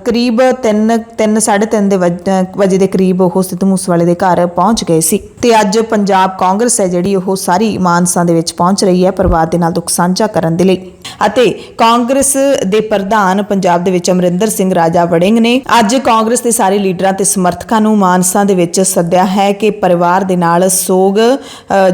ਕਰੀਬ 3:30 ਦੇ ਵਜੇ ਦੇ ਕਰੀਬ ਉਹ ਸਿੱਧੂ ਮੂਸੇਵਾਲੇ ਦੇ ਘਰ ਪਹੁੰਚ ਗਏ ਸੀ। ਤੇ ਅੱਜ ਪੰਜਾਬ ਕਾਂਗਰਸ ਹੈ ਜਿਹੜੀ ਉਹ ਸਾਰੀ ਮਾਨਸਾ ਦੇ ਵਿੱਚ ਪਹੁੰਚ ਰਹੀ ਹੈ ਪਰਿਵਾਰ ਦੇ ਨਾਲ ਦੁੱਖ ਸਾਂਝਾ ਕਰਨ ਦੇ ਲਈ। ਅਤੇ ਕਾਂਗਰਸ ਦੇ ਪ੍ਰਧਾਨ ਪੰਜਾਬ ਦੇ ਵਿੱਚ ਅਮਰਿੰਦਰ ਸਿੰਘ ਰਾਜਾ ਵੜਿੰਗ ਨੇ ਅੱਜ ਕਾਂਗਰਸ ਦੇ ਸਾਰੇ ਲੀਡਰਾਂ ਤੇ ਸਮਰਥਕਾਂ ਨੂੰ ਮਾਨਸਾ ਦੇ ਵਿੱਚ ਸੱਦਿਆ ਹੈ ਕਿ ਪਰਿਵਾਰ ਦੇ ਨਾਲ ਸੋਗ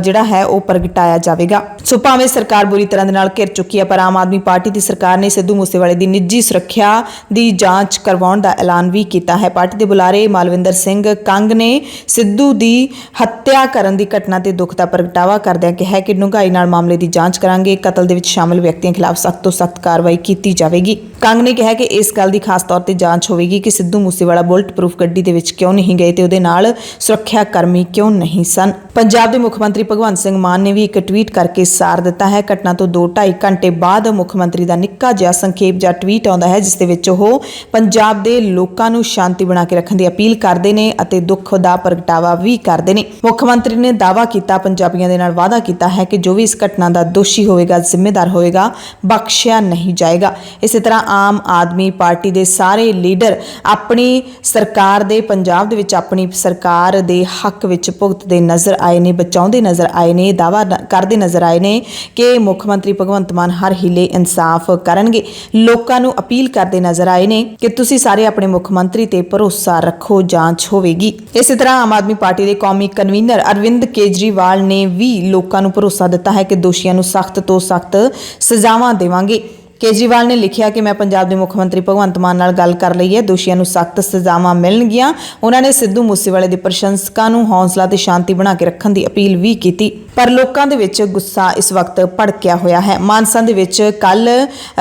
ਜਿਹੜਾ ਹੈ ਉਹ ਪ੍ਰਗਟਾਇਆ ਜਾਵੇਗਾ। ਸੋ ਭਾਵੇਂ ਸਰਕਾਰ ਬੁਰੀ ਤਰ੍ਹਾਂ ਦੇ ਨਾਲ ਘਿਰ ਚੁੱਕੀ ਹੈ, ਪਰ ਆਮ ਆਦਮੀ ਪਾਰਟੀ ਦੀ ਸਰਕਾਰ ਨੇ ਸਿੱਧੂ ਮੂਸੇਵਾਲੇ ਦੀ ਨਿੱਜੀ ਸੁਰੱਖਿਆ ਦੀ ਜਾਂਚ ਕਰਵਾਉਣ ਦਾ ਐਲਾਨ ਵੀ ਕੀਤਾ ਹੈ। ਪਾਰਟੀ ਦੇ ਬੁਲਾਰੇ ਮਾਲਵਿੰਦਰ ਸਿੰਘ ਕੰਗ ਨੇ ਸਿੱਧੂ ਦੀ ਹੱਤਿਆ ਕਰਨ ਦੀ ਘਟਨਾ ਤੇ ਦੁੱਖ ਦਾ ਪ੍ਰਗਟਾਵਾ ਕਰਦਿਆਂ ਕਿਹਾ ਕਿ ਡੂੰਘਾਈ ਨਾਲ ਮਾਮਲੇ ਦੀ ਜਾਂਚ ਕਰਾਂਗੇ, ਕਤਲ ਦੇ ਵਿੱਚ ਸ਼ਾਮਲ ਵਿਅਕਤੀਆਂ ਖਿਲਾਫ ਸਖਤ ਤੋਂ ਸਖਤ ਕਾਰਵਾਈ ਕੀਤੀ ਜਾਵੇਗੀ। ਕੰਗ ਨੇ ਕਿਹਾ ਕਿ ਇਸ ਗੱਲ ਦੀ ਖਾਸ ਤੌਰ ਤੇ ਜਾਂਚ ਹੋਵੇਗੀ ਕਿ ਸਿੱਧੂ ਮੂਸੇਵਾਲਾ ਬੁਲਟ ਪ੍ਰੂਫ ਗੱਡੀ ਦੇ ਵਿੱਚ ਕਿਉਂ ਨਹੀਂ ਗਏ ਤੇ ਉਹਦੇ ਨਾਲ ਸੁਰੱਖਿਆ ਕਰਮੀ ਕਿਉਂ ਨਹੀਂ ਸਨ। ਪੰਜਾਬ ਦੇ ਮੁੱਖ ਮੰਤਰੀ ਭਗਵੰਤ ਸਿੰਘ ਮਾਨ ਨੇ ਵੀ ਇੱਕ ਟਵੀਟ ਕਰਕੇ ਸਾਰ ਦਿੱਤਾ ਹੈ। ਘਟਨਾ ਤੋਂ 2-2.5 ਘੰਟੇ ਬਾਅਦ ਮੁੱਖ ਮੰਤਰੀ ਦਾ ਨਿੱਕਾ ਜਿਹਾ ਸੰਖੇਪ ਜਿਹਾ ਟਵੀਟ ਆਉਂਦਾ ਹੈ ਜਿਸ ਦੇ ਵਿੱਚ ਉਹ ਪੰਜਾਬ ਦੇ ਲੋਕਾਂ ਨੂੰ ਸ਼ਾਂਤੀ ਬਣਾ ਕੇ ਰੱਖਣ ਦੀ ਅਪੀਲ ਕਰਦੇ ਨੇ ਅਤੇ ਦੁੱਖ ਦਾ ਪ੍ਰਗਟਾਵਾ ਵੀ ਕਰਦੇ ਨੇ। ਮੁੱਖ ਮੰਤਰੀ ਨੇ ਦਾਅਵਾ ਕੀਤਾ, ਪੰਜਾਬੀਆਂ ਦੇ ਨਾਲ ਵਾਅਦਾ ਕੀਤਾ ਹੈ ਕਿ ਜੋ ਵੀ ਇਸ ਘਟਨਾ ਦਾ ਦੋਸ਼ੀ ਹੋਵੇਗਾ, ਜ਼ਿੰਮੇਦਾਰ ਹੋਵੇਗਾ, ਬਖਸ਼ਿਆ ਨਹੀਂ ਜਾਏਗਾ। ਇਸੇ ਤਰ੍ਹਾਂ ਆਮ ਆਦਮੀ ਪਾਰਟੀ ਦੇ ਸਾਰੇ ਲੀਡਰ ਆਪਣੀ ਸਰਕਾਰ ਦੇ ਪੰਜਾਬ ਦੇ ਵਿੱਚ ਆਪਣੀ ਸਰਕਾਰ ਦੇ ਹੱਕ ਵਿੱਚ ਭੁਗਤਦੇ ਨਜ਼ਰ ਆਏ ਨੇ, ਬਚਾਉਂਦੇ ਨਜ਼ਰ ਆਏ ਨੇ, ਦਾਅਵਾ ਕਰਦੇ ਨਜ਼ਰ ਆਏ ਨੇ ਕਿ ਮੁੱਖ ਮੰਤਰੀ ਭਗਵੰਤ ਮਾਨ ਹਰ ਹੀਲੇ ਇਨਸਾਫ ਕਰਨਗੇ। ਲੋਕਾਂ ਨੂੰ ਅਪੀਲ ਕਰਦੇ ਨਜ਼ਰ ਆਏ ਨੇ ਕਿ ਤੁਸੀਂ ਸਾਰੇ ਆਪਣੇ ਮੁੱਖ ਮੰਤਰੀ ਤੇ ਭਰੋਸਾ ਰੱਖੋ, ਜਾਂਚ ਹੋਵੇਗੀ। ਇਸੇ ਤਰ੍ਹਾਂ ਆਮ ਆਦਮੀ ਪਾਰਟੀ ਦੇ ਕੌਮੀ ਕਨਵੀਨਰ ਅਰਵਿੰਦ ਕੇਜਰੀਵਾਲ ਨੇ ਵੀ ਲੋਕਾਂ ਨੂੰ ਭਰੋਸਾ ਦਿੱਤਾ ਹੈ ਕਿ ਦੋਸ਼ੀਆਂ ਨੂੰ ਸਖਤ ਤੋਂ ਸਖਤ ਸਜ਼ਾਵਾਂ ਦੇਵਾਂਗੇ। ਕੇਜਰੀਵਾਲ ਨੇ ਲਿਖਿਆ ਕਿ ਮੈਂ ਪੰਜਾਬ ਦੇ ਮੁੱਖ ਮੰਤਰੀ ਭਗਵੰਤ ਮਾਨ ਨਾਲ ਗੱਲ ਕਰ ਲਈ ਹੈ, ਦੋਸ਼ੀਆਂ ਨੂੰ ਸਖਤ ਸਜ਼ਾਵਾਂ ਮਿਲਣਗੀਆਂ। ਉਹਨਾਂ ਨੇ ਸਿੱਧੂ ਮੂਸੇਵਾਲੇ ਦੇ ਪ੍ਰਸ਼ੰਸਕਾਂ ਨੂੰ ਹੌਸਲਾ ਤੇ ਸ਼ਾਂਤੀ ਬਣਾ ਕੇ ਰੱਖਣ ਦੀ ਅਪੀਲ ਵੀ ਕੀਤੀ। ਪਰ ਲੋਕਾਂ ਦੇ ਵਿੱਚ ਗੁੱਸਾ ਇਸ ਵਕਤ ਭੜਕਿਆ ਹੋਇਆ ਹੈ। ਮਾਨਸਾ ਦੇ ਵਿੱਚ ਕੱਲ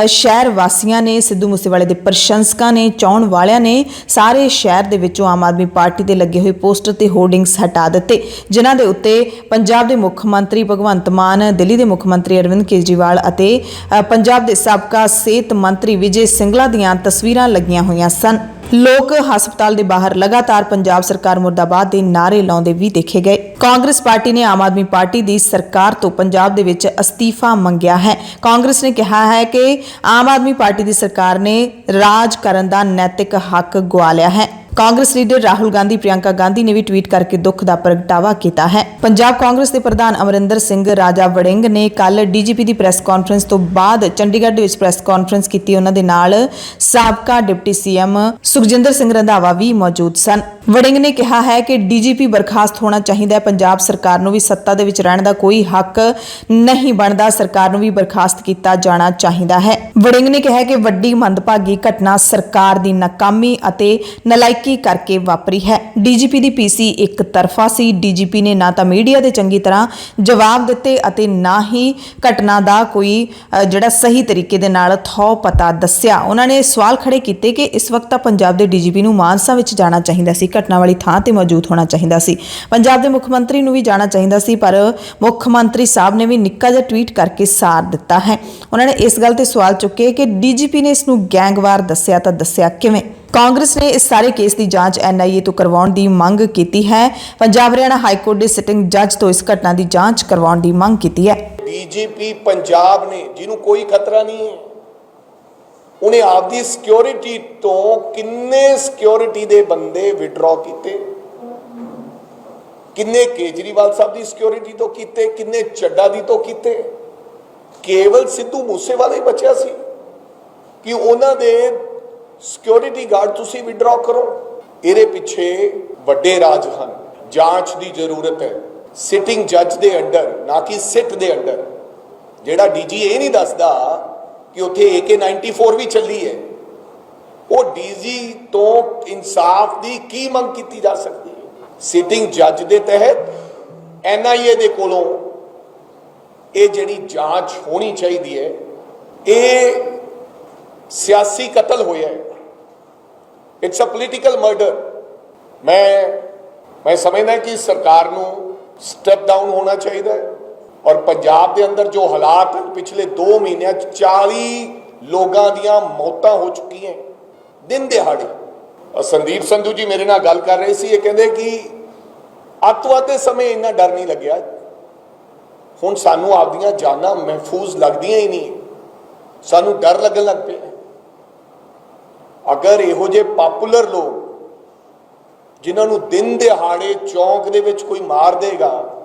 ਸ਼ਹਿਰ ਵਾਸੀਆਂ ਨੇ, ਸਿੱਧੂ ਮੂਸੇਵਾਲੇ ਦੇ ਪ੍ਰਸ਼ੰਸਕਾਂ ਨੇ, ਚਾਹੁਣ ਵਾਲਿਆਂ ਨੇ ਸਾਰੇ ਸ਼ਹਿਰ ਦੇ ਵਿੱਚੋਂ ਆਮ ਆਦਮੀ ਪਾਰਟੀ ਦੇ ਲੱਗੇ ਹੋਏ ਪੋਸਟਰ ਤੇ ਹੋਰਡਿੰਗਸ ਹਟਾ ਦਿੱਤੇ ਜਿਨ੍ਹਾਂ ਦੇ ਉੱਤੇ ਪੰਜਾਬ ਦੇ ਮੁੱਖ ਮੰਤਰੀ ਭਗਵੰਤ ਮਾਨ, ਦਿੱਲੀ ਦੇ ਮੁੱਖ ਮੰਤਰੀ ਅਰਵਿੰਦ ਕੇਜਰੀਵਾਲ ਅਤੇ ਪੰਜਾਬ ਦੇ ਸਾਬਕਾ ਸਿਹਤ ਮੰਤਰੀ ਵਿਜੇ ਸਿੰਗਲਾ ਦੀਆਂ ਤਸਵੀਰਾਂ ਲੱਗੀਆਂ ਹੋਈਆਂ ਸਨ। ਲੋਕ ਹਸਪਤਾਲ ਦੇ ਬਾਹਰ ਲਗਾਤਾਰ ਪੰਜਾਬ ਸਰਕਾਰ ਮੁਰਦਾਬਾਦ ਦੇ ਨਾਅਰੇ ਲਾਉਂਦੇ ਵੀ ਦੇਖੇ ਗਏ। ਕਾਂਗਰਸ ਪਾਰਟੀ ਨੇ ਆਮ ਆਦਮੀ ਪਾਰਟੀ ਦੀ ਸਰਕਾਰ ਤੋਂ ਪੰਜਾਬ ਦੇ ਵਿੱਚ ਅਸਤੀਫਾ ਮੰਗਿਆ ਹੈ। ਕਾਂਗਰਸ ਨੇ ਕਿਹਾ ਹੈ ਕਿ ਆਮ ਆਦਮੀ ਪਾਰਟੀ ਦੀ ਸਰਕਾਰ ਨੇ ਰਾਜ ਕਰਨ ਦਾ ਨੈਤਿਕ ਹੱਕ ਗੁਆ ਲਿਆ ਹੈ। ਕਾਂਗਰਸ ਲੀਡਰ ਰਾਹੁਲ ਗਾਂਧੀ, ਪ੍ਰਿਯੰਕਾ ਗਾਂਧੀ ਨੇ ਵੀ ਟਵੀਟ ਕਰਕੇ ਦੁੱਖ ਦਾ ਪ੍ਰਗਟਾਵਾ ਕੀਤਾ ਹੈ। ਪੰਜਾਬ ਕਾਂਗਰਸ ਦੇ ਪ੍ਰਧਾਨ ਅਮਰਿੰਦਰ ਸਿੰਘ ਰਾਜਾ ਵੜਿੰਗ ਨੇ ਕੱਲ ਡੀਜੀਪੀ ਦੀ ਪ੍ਰੈਸ ਕਾਨਫਰੰਸ ਤੋਂ ਬਾਅਦ ਚੰਡੀਗੜ੍ਹ ਦੇ ਵਿੱਚ ਪ੍ਰੈਸ ਕਾਨਫਰੰਸ ਕੀਤੀ। ਉਹਨਾਂ ਦੇ ਨਾਲ ਸਾਬਕਾ ਡਿਪਟੀ ਸੀਐਮ ਸੁਖਜਿੰਦਰ ਸਿੰਘ ਰੰਧਾਵਾ ਵੀ ਮੌਜੂਦ ਸਨ। ਵੜਿੰਗ ਨੇ ਕਿਹਾ ਹੈ ਕਿ ਡੀਜੀਪੀ ਬਰਖਾਸਤ ਹੋਣਾ ਚਾਹੀਦਾ ਹੈ। ਪੰਜਾਬ ਸਰਕਾਰ ਨੂੰ ਵੀ ਸੱਤਾ ਦੇ ਵਿੱਚ ਰਹਿਣ ਦਾ ਕੋਈ ਹੱਕ ਨਹੀਂ ਬਣਦਾ। ਸਰਕਾਰ ਨੂੰ ਵੀ ਬਰਖਾਸਤ ਕੀਤਾ ਜਾਣਾ ਚਾਹੀਦਾ ਹੈ। ਵੜਿੰਗ ਨੇ ਕਿਹਾ ਕਿ ਵੱਡੀ ਮੰਦਭਾਗੀ ਘਟਨਾ ਸਰਕਾਰ ਦੀ ਨਾਕਾਮੀ ਅਤੇ ਨਲਾਇਕੀ ਕਰਕੇ ਵਾਪਰੀ ਹੈ। ਡੀਜੀਪੀ ਦੀ ਪੀਸੀ ਇੱਕ ਤਰਫਾ ਸੀ। ਡੀਜੀਪੀ ਨੇ ਨਾ ਤਾਂ ਮੀਡੀਆ ਦੇ ਚੰਗੀ ਤਰ੍ਹਾਂ ਜਵਾਬ ਦਿੱਤੇ ਅਤੇ ਨਾ ਹੀ ਘਟਨਾ ਦਾ ਕੋਈ ਜਿਹੜਾ ਸਹੀ ਤਰੀਕੇ ਦੇ ਨਾਲ ਥੌ ਪਤਾ ਦੱਸਿਆ। ਉਹਨਾਂ ਨੇ ਸਵਾਲ ਖੜੇ ਕੀਤੇ ਕਿ ਇਸ ਵਕਤ ਤਾਂ ਪੰਜਾਬ ਦੇ ਡੀਜੀਪੀ ਨੂੰ ਮਾਨਸਾ ਵਿੱਚ ਜਾਣਾ ਚਾਹੀਦਾ ਸੀ, ਘਟਨਾ ਵਾਲੀ ਥਾਂ ਤੇ ਮੌਜੂਦ ਹੋਣਾ ਚਾਹੀਦਾ ਸੀ। ਪੰਜਾਬ ਦੇ ਮੁੱਖ ਮੰਤਰੀ ਨੂੰ ਵੀ ਜਾਣਾ ਚਾਹੀਦਾ ਸੀ, ਪਰ ਮੁੱਖ ਮੰਤਰੀ ਸਾਹਿਬ ਨੇ ਵੀ ਨਿੱਕਾ ਜਿਹਾ ਟਵੀਟ ਕਰਕੇ ਸਾਰ ਦਿੱਤਾ ਹੈ। ਉਹਨਾਂ ਨੇ ਇਸ ਗੱਲ ਤੇ ਸਵਾਲ ਚੁੱਕੇ ਕਿ ਡੀਜੀਪੀ ਨੇ ਇਸ ਨੂੰ ਗੈਂਗਵਾਰ ਦੱਸਿਆ ਤਾਂ ਦੱਸਿਆ ਕਿਵੇਂ। ਕਾਂਗਰਸ ਨੇ ਇਸ ਸਾਰੇ ਕੇਸ ਦੀ ਜਾਂਚ NIA ਤੋਂ ਕਰਵਾਉਣ ਦੀ ਮੰਗ ਕੀਤੀ ਹੈ। ਪੰਜਾਬ ਹਰਿਆਣਾ ਹਾਈ ਕੋਰਟ ਦੇ ਸਿਟਿੰਗ ਜੱਜ ਤੋਂ ਇਸ ਘਟਨਾ ਦੀ ਜਾਂਚ ਕਰਵਾਉਣ ਦੀ ਮੰਗ ਕੀਤੀ ਹੈ। ਡੀਜੀਪੀ ਪੰਜਾਬ ਨੇ, ਜਿਹਨੂੰ ਕੋਈ ਖਤਰਾ ਨਹੀਂ ਹੈ, ਉਹਨੇ ਆਪਦੀ ਸਿਕਿਉਰਿਟੀ ਤੋਂ ਕਿੰਨੇ ਸਿਕਿਉਰਿਟੀ ਦੇ ਬੰਦੇ ਵਿਡਰਾਅ ਕੀਤੇ, ਕਿੰਨੇ ਕੇਜਰੀਵਾਲ ਸਾਹਿਬ ਦੀ ਸਿਕਿਉਰਿਟੀ ਤੋਂ ਕੀਤੇ, ਕਿੰਨੇ ਚੱਡਾ ਦੀ ਤੋਂ ਕੀਤੇ। ਕੇਵਲ ਸਿੱਧੂ ਮੂਸੇਵਾਲਾ ਹੀ ਬਚਿਆ ਸੀ ਕਿ ਉਹਨਾਂ ਦੇ ਸਿਕਿਉਰਿਟੀ ਗਾਰਡ ਤੁਸੀਂ ਵਿਡਰਾਅ ਕਰੋ। ਇਹਦੇ ਪਿੱਛੇ ਵੱਡੇ ਰਾਜ ਹਨ। ਜਾਂਚ ਦੀ ਜ਼ਰੂਰਤ ਹੈ ਸਿਟਿੰਗ ਜੱਜ ਦੇ ਅੰਡਰ, ਨਾ ਕਿ ਸਿੱਟ ਦੇ ਅੰਡਰ। ਜਿਹੜਾ ਡੀਜੀ ਇਹ ਨਹੀਂ ਦੱਸਦਾ ਕਿ ਉੱਥੇ AK-94 ਵੀ ਚੱਲੀ ਹੈ, ਉਹ ਡੀਜੀ ਤੋਂ ਇਨਸਾਫ ਦੀ ਕੀ ਮੰਗ ਕੀਤੀ ਜਾ ਸਕਦੀ ਹੈ। ਸਿਟਿੰਗ ਜੱਜ ਦੇ ਤਹਿਤ NIA ਦੇ ਕੋਲੋਂ ਇਹ ਜਿਹੜੀ ਜਾਂਚ ਹੋਣੀ ਚਾਹੀਦੀ ਹੈ। ਇਹ ਸਿਆਸੀ ਕਤਲ ਹੋਇਆ ਹੈ। It's a political murder. ਮੈਂ ਸਮਝਦਾ ਕਿ ਸਰਕਾਰ ਨੂੰ ਸਟੈਪ ਡਾਊਨ ਹੋਣਾ ਚਾਹੀਦਾ ਹੈ। ਔਰ ਪੰਜਾਬ ਦੇ ਅੰਦਰ ਜੋ ਹਾਲਾਤ ਹਨ, ਪਿਛਲੇ 2 ਮਹੀਨਿਆਂ 'ਚ 40 ਲੋਕਾਂ ਦੀਆਂ ਮੌਤਾਂ ਹੋ ਚੁੱਕੀਆਂ ਦਿਨ ਦਿਹਾੜੇ। ਸੰਦੀਪ ਸੰਧੂ ਜੀ ਮੇਰੇ ਨਾਲ ਗੱਲ ਕਰ ਰਹੇ ਸੀ। ਇਹ ਕਹਿੰਦੇ ਕਿ ਅੱਤਵਾਦ ਦੇ ਸਮੇਂ ਇੰਨਾ ਡਰ ਨਹੀਂ ਲੱਗਿਆ, ਹੁਣ ਸਾਨੂੰ ਆਪਦੀਆਂ ਜਾਨਾਂ ਮਹਿਫੂਜ਼ ਲੱਗਦੀਆਂ ਹੀ ਨਹੀਂ, ਸਾਨੂੰ ਡਰ ਲੱਗਣ ਲੱਗ ਪਿਆ। ਅਗਰ ਇਹੋ ਜਿਹੇ ਪਾਪੂਲਰ ਲੋਕ ਜਿਨ੍ਹਾਂ ਨੂੰ ਦਿਨ ਦਿਹਾੜੇ ਚੌਂਕ ਦੇ ਵਿੱਚ ਕੋਈ ਮਾਰ ਦੇਗਾ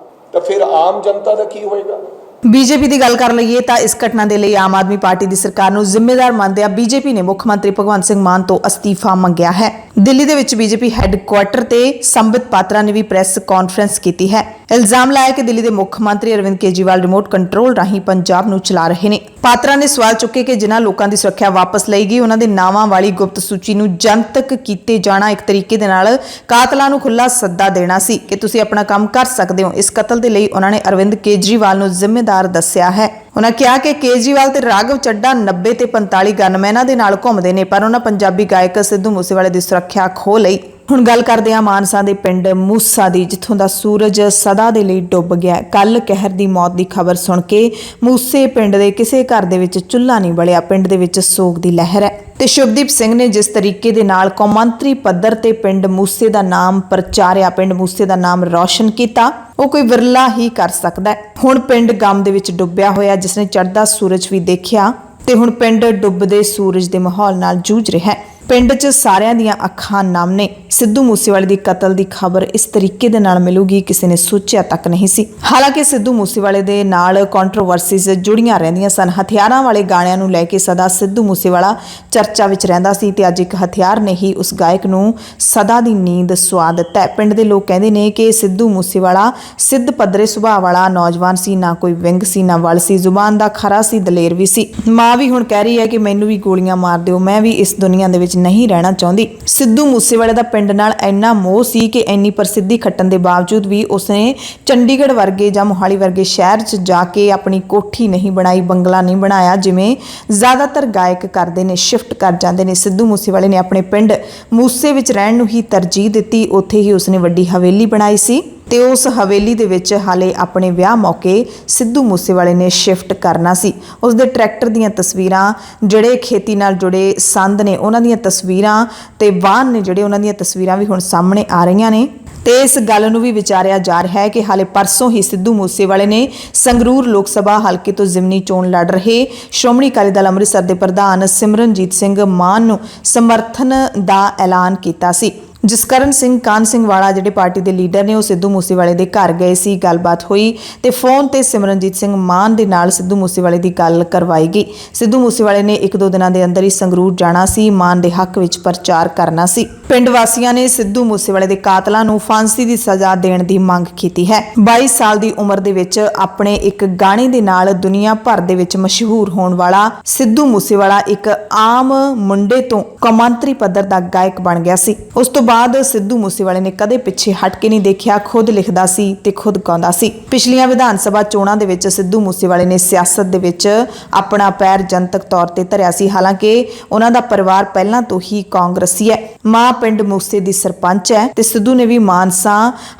ਤਾਂ ਫਿਰ ਆਮ ਜਨਤਾ ਦਾ ਕੀ ਹੋਏਗਾ। ਬੀਜੇਪੀ ਦੀ ਗੱਲ ਕਰ ਲਈਏ ਤਾਂ ਇਸ ਘਟਨਾ ਦੇ ਲਈ ਆਮ ਆਦਮੀ ਪਾਰਟੀ ਦੀ ਸਰਕਾਰ ਨੂੰ ਜ਼ਿੰਮੇਵਾਰ ਮੰਨਦਿਆਂ ਬੀਜੇਪੀ ਨੇ ਮੁੱਖ ਮੰਤਰੀ ਭਗਵੰਤ ਸਿੰਘ ਮਾਨ ਤੋਂ ਅਸਤੀਫਾ ਮੰਗਿਆ ਹੈ। ਦਿੱਲੀ ਦੇ ਵਿੱਚ ਬੀਜੇਪੀ ਹੈੱਡਕੁਆਰਟਰ ਤੇ ਸੰਬਿਤ ਪਾਤਰਾ ਨੇ ਵੀ ਪ੍ਰੈਸ ਕਾਨਫਰੰਸ ਕੀਤੀ ਹੈ। ਇਲਜ਼ਾਮ ਲਾਇਆ ਕਿ ਦਿੱਲੀ ਦੇ ਮੁੱਖ ਮੰਤਰੀ ਅਰਵਿੰਦ ਕੇਜਰੀਵਾਲ ਰਿਮੋਟ ਕੰਟਰੋਲ ਰਾਹੀਂ ਪੰਜਾਬ ਨੂੰ ਚਲਾ ਰਹੇ ਨੇ। ਪਾਤਰਾ ਨੇ ਸਵਾਲ ਚੁੱਕੇ ਕਿ ਜਿਨ੍ਹਾਂ ਲੋਕਾਂ ਦੀ ਸੁਰੱਖਿਆ ਵਾਪਸ ਲਈ ਗਈ, ਉਹਨਾਂ ਦੇ ਨਾਵਾਂ ਵਾਲੀ ਗੁਪਤ ਸੂਚੀ ਨੂੰ ਜਨਤਕ ਕੀਤੇ ਜਾਣਾ ਇੱਕ ਤਰੀਕੇ ਦੇ ਨਾਲ ਕਾਤਲਾਂ ਨੂੰ ਖੁੱਲਾ ਸੱਦਾ ਦੇਣਾ ਸੀ ਕਿ ਤੁਸੀਂ ਆਪਣਾ ਕੰਮ ਕਰ ਸਕਦੇ ਹੋ। ਇਸ ਕਤਲ ਦੇ ਲਈ ਉਹਨਾਂ ਨੇ ਅਰਵਿੰਦ ਕੇਜਰੀਵਾਲ ਨੂੰ ਜ਼ਿੰਮੇਦਾਰ ਦੱਸਿਆ ਹੈ। ਉਹਨਾਂ ਕਿਹਾ ਕਿ ਕੇਜਰੀਵਾਲ ਤੇ ਰਾਘਵ ਚੱਡਾ 90 ਤੇ 45 ਗਨਮੈਨਾਂ ਦੇ ਨਾਲ ਘੁੰਮਦੇ ਨੇ, ਪਰ ਉਹਨਾਂ ਪੰਜਾਬੀ ਗਾਇਕ ਸਿੱਧੂ ਮੂਸੇਵਾਲੇ ਦੀ ਸੁਰੱਖਿਆ ਖੋਹ ਲਈ। ਹੁਣ ਗੱਲ ਕਰਦੇ ਹਾਂ ਮਾਨਸਾ ਦੇ ਪਿੰਡ ਮੂਸਾ ਦੀ, ਜਿੱਥੋਂ ਦਾ ਸੂਰਜ ਸਦਾ ਦੇ ਲਈ ਡੁੱਬ ਗਿਆ। ਕੱਲ ਕਹਿਰ ਦੀ ਮੌਤ ਦੀ ਖਬਰ ਸੁਣ ਕੇ ਮੂਸੇ ਪਿੰਡ ਦੇ ਕਿਸੇ ਘਰ ਦੇ ਵਿੱਚ ਚੁੱਲ੍ਹਾ ਨਹੀਂ ਬਲਿਆ। ਪਿੰਡ ਦੇ ਵਿੱਚ ਸੋਗ ਦੀ ਲਹਿਰ ਹੈ ਤੇ ਸ਼ੁਭਦੀਪ ਸਿੰਘ ਨੇ ਜਿਸ ਤਰੀਕੇ ਦੇ ਨਾਲ ਕੌਮਾਂਤਰੀ ਪੱਧਰ ਤੇ ਪਿੰਡ ਮੂਸੇ ਦਾ ਨਾਮ ਪ੍ਰਚਾਰਿਆ, ਪਿੰਡ ਮੂਸੇ ਦਾ ਨਾਮ ਰੌਸ਼ਨ ਕੀਤਾ, ਉਹ ਕੋਈ ਵਿਰਲਾ ਹੀ ਕਰ ਸਕਦਾ ਹੈ। ਹੁਣ ਪਿੰਡ ਗਮ ਦੇ ਵਿੱਚ ਡੁੱਬਿਆ ਹੋਇਆ, ਜਿਸਨੇ ਚੜ੍ਹਦਾ ਸੂਰਜ ਵੀ ਦੇਖਿਆ ਤੇ ਹੁਣ ਪਿੰਡ ਡੁੱਬਦੇ ਸੂਰਜ ਦੇ ਮਾਹੌਲ ਨਾਲ ਜੂਝ ਰਿਹਾ ਹੈ। ਪਿੰਡ 'ਚ ਸਾਰਿਆਂ ਦੀਆਂ ਅੱਖਾਂ ਨਮ ਨੇ। ਸਿੱਧੂ ਮੂਸੇਵਾਲੇ ਦੀ ਕਤਲ ਦੀ ਖਬਰ ਇਸ ਤਰੀਕੇ ਦੇ ਨਾਲ ਮਿਲੂਗੀ ਕਿਸੇ ਨੇ ਸੋਚਿਆ ਤੱਕ ਨਹੀਂ ਸੀ। ਹਾਲਾਂਕਿ ਸਿੱਧੂ ਮੂਸੇਵਾਲੇ ਦੇ ਨਾਲ ਕੰਟਰੋਵਰਸੀਜ਼ ਜੁੜੀਆਂ ਰਹਿੰਦੀਆਂ ਸਨ। ਹਥਿਆਰਾਂ ਵਾਲੇ ਗਾਣਿਆਂ ਨੂੰ ਲੈ ਕੇ ਸਦਾ ਸਿੱਧੂ ਮੂਸੇਵਾਲਾ ਚਰਚਾ ਵਿੱਚ ਰਹਿੰਦਾ ਸੀ ਤੇ ਅੱਜ ਇੱਕ ਹਥਿਆਰ ਨੇ ਹੀ ਉਸ ਗਾਇਕ ਨੂੰ ਸਦਾ ਦੀ ਨੀਂਦ ਸੁਆ ਦਿੱਤਾ ਹੈ। ਪਿੰਡ ਦੇ ਲੋਕ ਕਹਿੰਦੇ ਨੇ ਕਿ ਸਿੱਧੂ ਮੂਸੇਵਾਲਾ ਸਿੱਧ ਪੱਧਰੇ ਸੁਭਾਅ ਵਾਲਾ ਨੌਜਵਾਨ ਸੀ, ਨਾ ਕੋਈ ਵਿੰਗ ਸੀ, ਨਾ ਵਲ ਸੀ, ਜ਼ੁਬਾਨ ਦਾ ਖਰਾ ਸੀ, ਦਲੇਰ ਵੀ ਸੀ। ਮਾਂ ਵੀ ਹੁਣ ਕਹਿ ਰਹੀ ਹੈ ਕਿ ਮੈਨੂੰ ਵੀ ਗੋਲੀਆਂ ਮਾਰ ਦਿਓ, ਮੈਂ ਵੀ ਇਸ ਦੁਨੀਆ ਦੇ ਵਿੱਚ ਨਹੀਂ ਰਹਿਣਾ ਚਾਹੁੰਦੀ। ਸਿੱਧੂ ਮੂਸੇਵਾਲੇ ਦਾ ਪਿੰਡ ਨਾਲ ਇੰਨਾ ਮੋਹ ਸੀ ਕਿ ਇੰਨੀ ਪ੍ਰਸਿੱਧੀ ਖੱਟਣ ਦੇ ਬਾਵਜੂਦ ਵੀ ਉਸਨੇ ਚੰਡੀਗੜ੍ਹ ਵਰਗੇ ਜਾਂ ਮੋਹਾਲੀ ਵਰਗੇ ਸ਼ਹਿਰ 'ਚ ਜਾ ਕੇ ਆਪਣੀ ਕੋਠੀ ਨਹੀਂ ਬਣਾਈ, ਬੰਗਲਾ ਨਹੀਂ ਬਣਾਇਆ, ਜਿਵੇਂ ਜ਼ਿਆਦਾਤਰ ਗਾਇਕ ਕਰਦੇ ਨੇ, ਸ਼ਿਫਟ ਕਰ ਜਾਂਦੇ ਨੇ। ਸਿੱਧੂ ਮੂਸੇਵਾਲੇ ਨੇ ਆਪਣੇ ਪਿੰਡ ਮੂਸੇ ਵਿੱਚ ਰਹਿਣ ਨੂੰ ਹੀ ਤਰਜੀਹ ਦਿੱਤੀ। ਉੱਥੇ ਹੀ ਉਸਨੇ ਵੱਡੀ ਹਵੇਲੀ ਬਣਾਈ ਸੀ ਤੇ ਉਸ ਹਵੇਲੀ ਦੇ ਵਿੱਚ ਹਾਲੇ ਆਪਣੇ ਵਿਆਹ ਮੌਕੇ ਸਿੱਧੂ ਮੂਸੇਵਾਲੇ ਨੇ ਸ਼ਿਫਟ ਕਰਨਾ ਸੀ। ਉਸ ਦੇ ਟਰੈਕਟਰ ਦੀਆਂ ਤਸਵੀਰਾਂ, ਜਿਹੜੇ ਖੇਤੀ ਨਾਲ ਜੁੜੇ ਸੰਦ ਨੇ ਉਹਨਾਂ ਦੀਆਂ ਤਸਵੀਰਾਂ ਤੇ ਵਾਹਨ ਨੇ ਜਿਹੜੇ ਉਹਨਾਂ ਦੀਆਂ ਤਸਵੀਰਾਂ ਵੀ ਹੁਣ ਸਾਹਮਣੇ ਆ ਰਹੀਆਂ ਨੇ। ਤੇ ਇਸ ਗੱਲ ਨੂੰ ਵੀ ਵਿਚਾਰਿਆ ਜਾ ਰਿਹਾ ਹੈ ਕਿ ਹਾਲੇ ਪਰਸੋਂ ਹੀ ਸਿੱਧੂ ਮੂਸੇਵਾਲੇ ਨੇ ਸੰਗਰੂਰ ਲੋਕ ਸਭਾ ਹਲਕੇ ਤੋਂ ਜ਼ਿਮਨੀ ਚੋਣ ਲੜ ਰਹੇ ਸ਼੍ਰੋਮਣੀ ਅਕਾਲੀ ਦਲ ਅੰਮ੍ਰਿਤਸਰ ਦੇ ਪ੍ਰਧਾਨ ਸਿਮਰਨਜੀਤ ਸਿੰਘ ਮਾਨ ਨੂੰ ਸਮਰਥਨ ਦਾ ਐਲਾਨ ਕੀਤਾ ਸੀ। ਜਸਕਰਨ ਸਿੰਘ ਕਾਨ ਸਿੰਘ ਵਾਲਾ ਜਿਹੜੇ ਪਾਰਟੀ ਦੇ ਲੀਡਰ ਨੇ ਉਹ ਸਿੱਧੂ ਮੂਸੇਵਾਲੇ ਦੇ ਘਰ ਗਏ ਸੀ, ਗੱਲਬਾਤ ਹੋਈ ਤੇ ਫੋਨ ਤੇ ਸਿਮਰਨਜੀਤ ਸਿੰਘ ਮਾਨ ਦੇ ਨਾਲ ਸਿੱਧੂ ਮੂਸੇਵਾਲੇ ਦੀ ਗੱਲ ਕਰਵਾਈ ਗਈ। ਸਿੱਧੂ ਮੂਸੇਵਾਲੇ ਨੇ 1-2 ਦਿਨਾਂ ਦੇ ਅੰਦਰ ਹੀ ਸੰਗਰੂਰ ਜਾਣਾ ਸੀ, ਮਾਨ ਦੇ ਹੱਕ ਵਿੱਚ ਪ੍ਰਚਾਰ ਕਰਨਾ ਸੀ। ਪਿੰਡ ਵਾਸੀਆਂ ਨੇ ਸਿੱਧੂ ਮੂਸੇਵਾਲੇ ਦੇ ਕਾਤਲਾਂ ਨੂੰ ਫਾਂਸੀ ਦੀ ਸਜ਼ਾ ਦੇਣ ਦੀ ਮੰਗ ਕੀਤੀ ਹੈ। 22 ਸਾਲ ਦੀ ਉਮਰ ਦੇ ਵਿੱਚ ਆਪਣੇ ਇੱਕ ਗਾਣੇ ਦੇ ਨਾਲ ਦੁਨੀਆ ਭਰ ਦੇ ਵਿੱਚ ਮਸ਼ਹੂਰ ਹੋਣ ਵਾਲਾ ਸਿੱਧੂ ਮੂਸੇਵਾਲਾ ਇੱਕ ਆਮ ਮੁੰਡੇ ਤੋਂ ਕੌਮਾਂਤਰੀ ਪੱਧਰ ਦਾ ਗਾਇਕ ਬਣ ਗਿਆ ਸੀ। ਉਸ ਤੋਂ ਬਾਅਦ ਸਿੱਧੂ ਮੂਸੇਵਾਲੇ ਨੇ ਕਦੇ ਪਿੱਛੇ ਹਟ ਕੇ ਨਹੀਂ ਦੇਖਿਆ, ਖੁਦ ਲਿਖਦਾ ਸੀ ਤੇ ਖੁਦ ਗਾਉਂਦਾ ਸੀ। ਪਿਛਲੀਆਂ ਵਿਧਾਨ ਸਭਾ ਚੋਣਾਂ ਦੇ ਵਿੱਚ ਸਿੱਧੂ ਮੂਸੇਵਾਲੇ ਨੇ ਸਿਆਸਤ ਦੇ ਵਿੱਚ ਆਪਣਾ ਪੈਰ ਜਨਤਕ ਤੌਰ ਤੇ ਧਰਿਆ ਸੀ। ਹਾਲਾਂਕਿ ਉਹਨਾਂ ਦਾ ਪਰਿਵਾਰ ਪਹਿਲਾਂ ਤੋਂ ਹੀ ਕਾਂਗਰਸੀ ਹੈ। ਮਾਂ ਪਿੰਡ ਮੂਸੇ ਦੀ ਸਰਪੰਚ ਹੈ ਤੇ ਸਿੱਧੂ ਨੇ ਵੀ ਮਾਨਸਾ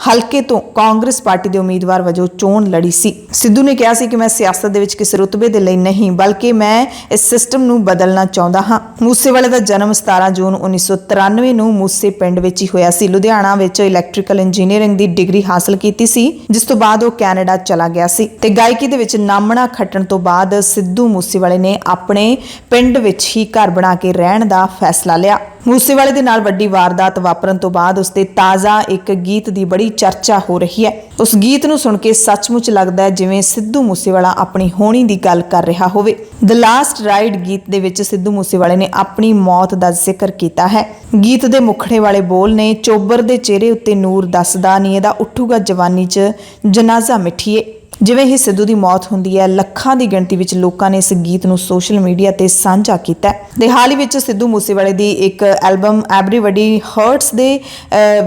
ਹਲਕੇ ਤੋਂ ਕਾਂਗਰਸ ਪਾਰਟੀ ਦੇ ਉਮੀਦਵਾਰ ਵਜੋਂ ਚੋਣ ਲੜੀ ਸੀ। ਸਿੱਧੂ ਨੇ ਕਿਹਾ ਸੀ ਕਿ ਮੈਂ ਸਿਆਸਤ ਦੇ ਵਿੱਚ ਕਿਸੇ ਰੁਤਬੇ ਦੇ ਲਈ ਨਹੀਂ ਬਲਕਿ ਮੈਂ ਇਸ ਸਿਸਟਮ ਨੂੰ ਬਦਲਣਾ ਚਾਹੁੰਦਾ ਹਾਂ। ਮੂਸੇਵਾਲੇ ਦਾ ਜਨਮ 17 ਜੂਨ 1993 ਨੂੰ ਮੂਸੇ ਪਿੰਡ ਵਿੱਚ ਹੀ ਹੋਇਆ ਸੀ। ਲੁਧਿਆਣਾ ਵਿੱਚ ਇਲੈਕਟ੍ਰੀਕਲ ਇੰਜੀਨੀਅਰਿੰਗ ਦੀ ਡਿਗਰੀ ਹਾਸਲ ਕੀਤੀ ਸੀ, ਜਿਸ ਤੋਂ ਬਾਅਦ ਉਹ ਕੈਨੇਡਾ ਚਲਾ ਗਿਆ ਸੀ ਤੇ ਗਾਇਕੀ ਦੇ ਵਿੱਚ ਨਾਮਣਾ ਖੱਟਣ ਤੋਂ ਬਾਅਦ ਸਿੱਧੂ ਮੂਸੇਵਾਲੇ ਨੇ ਆਪਣੇ ਪਿੰਡ ਵਿੱਚ ਹੀ ਘਰ ਬਣਾ ਕੇ ਰਹਿਣ ਦਾ ਫੈਸਲਾ ਲਿਆ। ਮੂਸੇਵਾਲੇ ਦੇ ਨਾਲ ਵੱਡੀ ਵਾਰਦਾਤ ਵਾਪਰਨ ਤੋਂ ਬਾਅਦ ਉਸਦੇ ਤਾਜ਼ਾ ਇੱਕ ਗੀਤ ਦੀ ਬੜੀ ਚਰਚਾ ਹੋ ਰਹੀ ਹੈ। ਉਸ ਗੀਤ ਨੂੰ ਸੁਣ ਕੇ ਸੱਚਮੁੱਚ ਲੱਗਦਾ ਹੈ ਜਿਵੇਂ ਸਿੱਧੂ ਮੂਸੇਵਾਲਾ ਆਪਣੀ ਹੋਣੀ ਦੀ ਗੱਲ ਕਰ ਰਿਹਾ ਹੋਵੇ। ਦ ਲਾਸਟ ਰਾਈਡ ਗੀਤ ਦੇ ਵਿੱਚ ਸਿੱਧੂ ਮੂਸੇਵਾਲੇ ਨੇ ਆਪਣੀ ਮੌਤ ਦਾ ਜ਼ਿਕਰ ਕੀਤਾ ਹੈ। ਗੀਤ ਦੇ ਮੁਖੜੇ ਵਾਲੇ ਬੋਲ ਨੇ, ਚੋਬਰ ਦੇ ਚਿਹਰੇ ਉੱਤੇ ਨੂਰ ਦੱਸਦਾ ਨੀ ਇਹਦਾ ਉੱਠੂਗਾ ਜਵਾਨੀ 'ਚ ਜਨਾਜ਼ਾ ਮਿੱਠੀਏ। ਜਿਵੇਂ ਹੀ ਸਿੱਧੂ ਦੀ ਮੌਤ ਹੁੰਦੀ ਹੈ, ਲੱਖਾਂ ਦੀ ਗਿਣਤੀ ਵਿੱਚ ਲੋਕਾਂ ਨੇ ਇਸ ਗੀਤ ਨੂੰ ਸੋਸ਼ਲ ਮੀਡੀਆ ਤੇ ਸਾਂਝਾ ਕੀਤਾ ਤੇ ਹਾਲ ਹੀ ਵਿੱਚ ਸਿੱਧੂ ਮੂਸੇਵਾਲੇ ਦੀ ਇੱਕ ਐਲਬਮ ਐਵਰੀਬਡੀ ਹਰਟਸ ਦੇ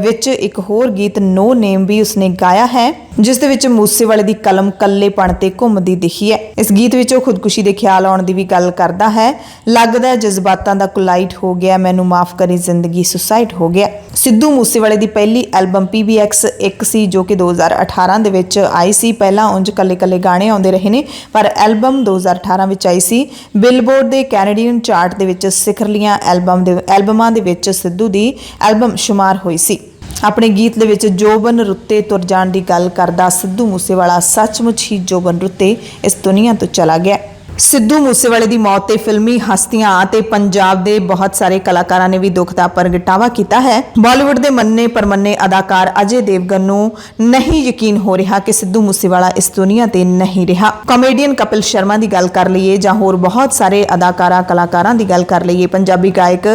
ਵਿੱਚ ਇੱਕ ਹੋਰ ਗੀਤ ਨੋ ਨੇਮ ਵੀ ਉਸਨੇ ਗਾਇਆ ਹੈ, ਜਿਸ ਦੇ ਵਿੱਚ ਮੂਸੇਵਾਲੇ ਦੀ ਕਲਮ ਕੱਲੇਪਣ ਤੇ ਘੁੰਮਦੀ ਦਿਖੀ ਹੈ। ਇਸ ਗੀਤ ਵਿੱਚ ਉਹ ਖੁਦਕੁਸ਼ੀ ਦੇ ਖਿਆਲ ਆਉਣ ਦੀ ਵੀ ਗੱਲ ਕਰਦਾ ਹੈ। ਲੱਗਦਾ ਜਜ਼ਬਾਤਾਂ ਦਾ ਕੁਲਾਈਟ ਹੋ ਗਿਆ, ਮੈਨੂੰ ਮਾਫ ਕਰੀ ਜ਼ਿੰਦਗੀ ਸੁਸਾਈਡ ਹੋ ਗਿਆ। ਸਿੱਧੂ ਮੂਸੇਵਾਲੇ ਦੀ ਪਹਿਲੀ ਐਲਬਮ PBX 1 ਸੀ, ਜੋ ਕਿ 2018 ਦੇ ਵਿੱਚ ਆਈ ਸੀ। ਪਹਿਲਾਂ ਉਂਝ ਕੱਲੇ ਗਾਣੇ ਆਉਂਦੇ ਰਹੇ ਨੇ, ਪਰ ਐਲਬਮ 2018 ਵਿੱਚ ਆਈ ਸੀ। ਬਿਲਬੋਰਡ ਦੇ ਕੈਨੇਡੀਅਨ ਚਾਰਟ ਦੇ ਵਿੱਚ ਸਿਖਰਲੀਆਂ ਐਲਬਮਾਂ ਦੇ ਵਿੱਚ ਸਿੱਧੂ ਦੀ ਐਲਬਮ ਸ਼ੁਮਾਰ ਹੋਈ ਸੀ। ਆਪਣੇ ਗੀਤ ਦੇ ਵਿੱਚ ਜੋਬਨ ਰੁੱਤੇ ਤੁਰ ਜਾਣ ਦੀ ਗੱਲ ਕਰਦਾ ਸਿੱਧੂ ਮੂਸੇਵਾਲਾ ਸੱਚਮੁੱਚ ਹੀ ਜੋਬਨ ਰੁੱਤੇ ਇਸ ਦੁਨੀਆ ਤੋਂ ਚਲਾ ਗਿਆ। ਸਿੱਧੂ ਮੂਸੇਵਾਲੇ ਦੀ ਮੌਤ ਤੇ ਫਿਲਮੀ ਹਸਤੀਆਂ ਅਤੇ ਪੰਜਾਬ ਦੇ ਬਹੁਤ ਸਾਰੇ ਕਲਾਕਾਰਾਂ ਨੇ ਵੀ ਦੁੱਖ ਦਾ ਪ੍ਰਗਟਾਵਾ ਕੀਤਾ ਹੈ। ਬਾਲੀਵੁੱਡ ਦੇ ਮੰਨੇ ਪਰਮੰਨੇ ਅਦਾਕਾਰ ਅਜੇ ਦੇਵਗਨ ਨੂੰ ਨਹੀਂ ਯਕੀਨ ਹੋ ਰਿਹਾ ਕਿ ਸਿੱਧੂ ਮੂਸੇਵਾਲਾ ਇਸ ਦੁਨੀਆ ਤੇ ਨਹੀਂ ਰਿਹਾ। ਕਾਮੇਡੀਅਨ ਕਪਿਲ ਸ਼ਰਮਾ ਦੀ ਗੱਲ ਕਰ ਲਈਏ ਜਾਂ ਹੋਰ ਬਹੁਤ ਸਾਰੇ ਕਲਾਕਾਰਾਂ ਦੀ ਗੱਲ ਕਰ ਲਈਏ, ਪੰਜਾਬੀ ਗਾਇਕ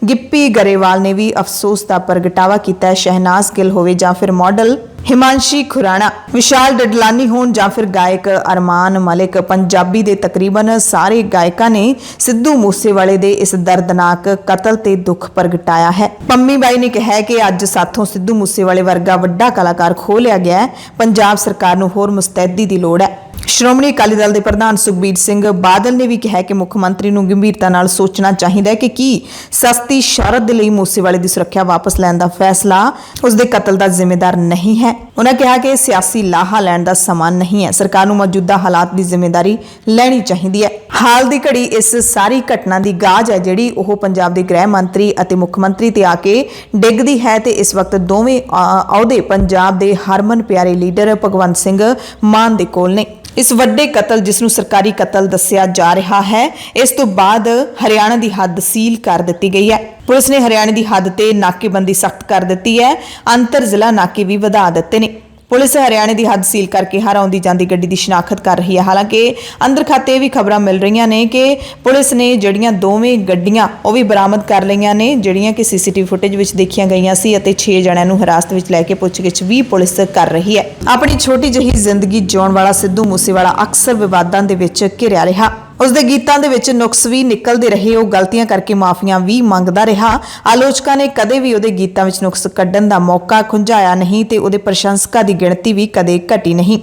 ਗਿੱਪੀ ਗਰੇਵਾਲ ਨੇ ਵੀ ਅਫਸੋਸ ਦਾ ਪ੍ਰਗਟਾਵਾ ਕੀਤਾ ਹੈ। ਸ਼ਹਿਨਾਜ਼ ਗਿੱਲ ਹੋਵੇ ਜਾਂ ਫਿਰ ਮਾਡਲ ਹਿਮਾਂਸ਼ੀ ਖੁਰਾਣਾ, ਵਿਸ਼ਾਲ ਡਡਲਾਨੀ ਹੋਣ ਜਾਂ ਫਿਰ ਗਾਇਕ ਅਰਮਾਨ ਮਲਿਕ, ਪੰਜਾਬੀ ਦੇ ਤਕਰੀਬਨ ਸਾਰੇ ਗਾਇਕਾਂ ਨੇ ਸਿੱਧੂ ਮੂਸੇਵਾਲੇ ਦੇ ਇਸ ਦਰਦਨਾਕ ਕਤਲ ਤੇ ਦੁੱਖ ਪ੍ਰਗਟਾਇਆ ਹੈ। ਪੰਮੀ ਬਾਈ ਨੇ ਕਿਹਾ ਕਿ ਅੱਜ ਸਾਥੋਂ ਸਿੱਧੂ ਮੂਸੇਵਾਲੇ ਵਰਗਾ ਵੱਡਾ ਕਲਾਕਾਰ ਖੋਹ ਲਿਆ ਗਿਆ ਹੈ। ਪੰਜਾਬ ਸਰਕਾਰ ਨੂੰ ਹੋਰ ਮੁਸਤੈਦੀ ਦੀ ਲੋੜ ਹੈ। ਸ਼੍ਰੋਮਣੀ ਅਕਾਲੀ ਦਲ ਦੇ ਪ੍ਰਧਾਨ ਸੁਖਬੀਰ ਸਿੰਘ ਬਾਦਲ ਨੇ ਵੀ ਕਿਹਾ ਕਿ ਮੁੱਖ ਮੰਤਰੀ ਨੂੰ ਗੰਭੀਰਤਾ ਨਾਲ ਸੋਚਣਾ ਚਾਹੀਦਾ ਹੈ ਕਿ ਕੀ ਸਸਤੀ ਸ਼ੌਹਰਤ ਦੇ ਲਈ ਮੂਸੇਵਾਲੇ ਦੀ ਸੁਰੱਖਿਆ ਵਾਪਸ ਲੈਣ ਦਾ ਫੈਸਲਾ ਉਸ ਦੇ ਕਤਲ ਦਾ ਜ਼ਿੰਮੇਦਾਰ ਨਹੀਂ ਹੈ। ਉਹਨਾਂ ਕਿਹਾ ਕਿ ਸਿਆਸੀ ਲਾਹਾ ਲੈਣ ਦਾ ਸਮਾਂ ਨਹੀਂ ਹੈ, ਸਰਕਾਰ ਨੂੰ ਮੌਜੂਦਾ ਹਾਲਾਤ ਦੀ ਜ਼ਿੰਮੇਵਾਰੀ ਲੈਣੀ ਚਾਹੀਦੀ ਹੈ। ਹਾਲ ਦੀ ਘੜੀ ਇਸ ਸਾਰੀ ਘਟਨਾ ਦੀ ਗਾਜ ਹੈ ਜਿਹੜੀ ਉਹ ਪੰਜਾਬ ਦੇ ਗ੍ਰਹਿ ਮੰਤਰੀ ਅਤੇ ਮੁੱਖ ਮੰਤਰੀ ਤੇ ਆ ਕੇ ਡਿੱਗਦੀ ਹੈ ਤੇ ਇਸ ਵਕਤ ਦੋਵੇਂ ਅਹੁਦੇ ਪੰਜਾਬ ਦੇ ਹਰਮਨ ਪਿਆਰੇ ਲੀਡਰ ਭਗਵੰਤ ਸਿੰਘ ਮਾਨ ਦੇ ਕੋਲ ਨੇ। ਇਸ ਵੱਡੇ ਕਤਲ, ਜਿਸ ਨੂੰ ਸਰਕਾਰੀ ਕਤਲ ਦੱਸਿਆ ਜਾ ਰਿਹਾ ਹੈ, ਇਸ ਤੋਂ ਬਾਅਦ ਹਰਿਆਣਾ ਦੀ ਹੱਦ ਸੀਲ ਕਰ ਦਿੱਤੀ ਗਈ ਹੈ। ਪੁਲਿਸ ਨੇ ਹਰਿਆਣਾ ਦੀ ਹੱਦ ਤੇ ਨਾਕੇਬੰਦੀ ਸਖਤ ਕਰ ਦਿੱਤੀ ਹੈ। ਅੰਤਰ ਜ਼ਿਲ੍ਹਾ ਨਾਕੇ ਵੀ ਵਧਾ ਦਿੱਤੇ ਨੇ। ਪੁਲਿਸ ਹਰਿਆਣੇ ਦੀ ਹੱਦ ਸੀਲ ਕਰਕੇ ਹਰ ਆਉਂਦੀ ਜਾਂਦੀ ਗੱਡੀ ਦੀ ਸ਼ਨਾਖਤ ਕਰ ਰਹੀ ਹੈ। ਹਾਲਾਂਕਿ ਅੰਦਰ ਖਾਤੇ ਵੀ ਖਬਰਾਂ ਮਿਲ ਰਹੀਆਂ ਨੇ ਕਿ ਪੁਲਿਸ ਨੇ ਜਿਹੜੀਆਂ ਦੋਵੇਂ ਗੱਡੀਆਂ ਉਹ ਵੀ ਬਰਾਮਦ ਕਰ ਲਈਆਂ ਨੇ, ਜਿਹੜੀਆਂ ਕਿ CCTV ਫੁਟੇਜ ਵਿੱਚ ਦੇਖੀਆਂ ਗਈਆਂ ਸੀ ਅਤੇ 6 ਜਣਿਆਂ ਨੂੰ ਹਿਰਾਸਤ ਵਿੱਚ ਲੈ ਕੇ ਪੁੱਛਗਿੱਛ ਵੀ ਪੁਲਿਸ ਕਰ ਰਹੀ ਹੈ। ਆਪਣੀ ਛੋਟੀ ਜਿਹੀ ਜ਼ਿੰਦਗੀ ਜਿਉਣ ਵਾਲਾ ਸਿੱਧੂ ਮੂਸੇਵਾਲਾ ਅਕਸਰ ਵਿਵਾਦਾਂ ਦੇ ਵਿੱਚ ਘਿਰਿਆ ਰਿਹਾ। ਉਸ ਦੇ ਗੀਤਾਂ ਦੇ ਵਿੱਚ ਨੁਕਸ ਵੀ ਨਿਕਲਦੇ ਰਹੇ, ਉਹ ਗਲਤੀਆਂ ਕਰਕੇ ਮਾਫੀਆਂ ਵੀ ਮੰਗਦਾ ਰਿਹਾ। ਆਲੋਚਕਾਂ ਨੇ ਕਦੇ ਵੀ ਉਹਦੇ ਗੀਤਾਂ ਵਿੱਚ ਨੁਕਸ ਕੱਢਣ ਦਾ ਮੌਕਾ ਖੁੰਝਾਇਆ ਨਹੀਂ ਤੇ ਉਹਦੇ ਪ੍ਰਸ਼ੰਸਕਾਂ ਦੀ ਗਿਣਤੀ ਵੀ ਕਦੇ ਘਟੀ ਨਹੀਂ।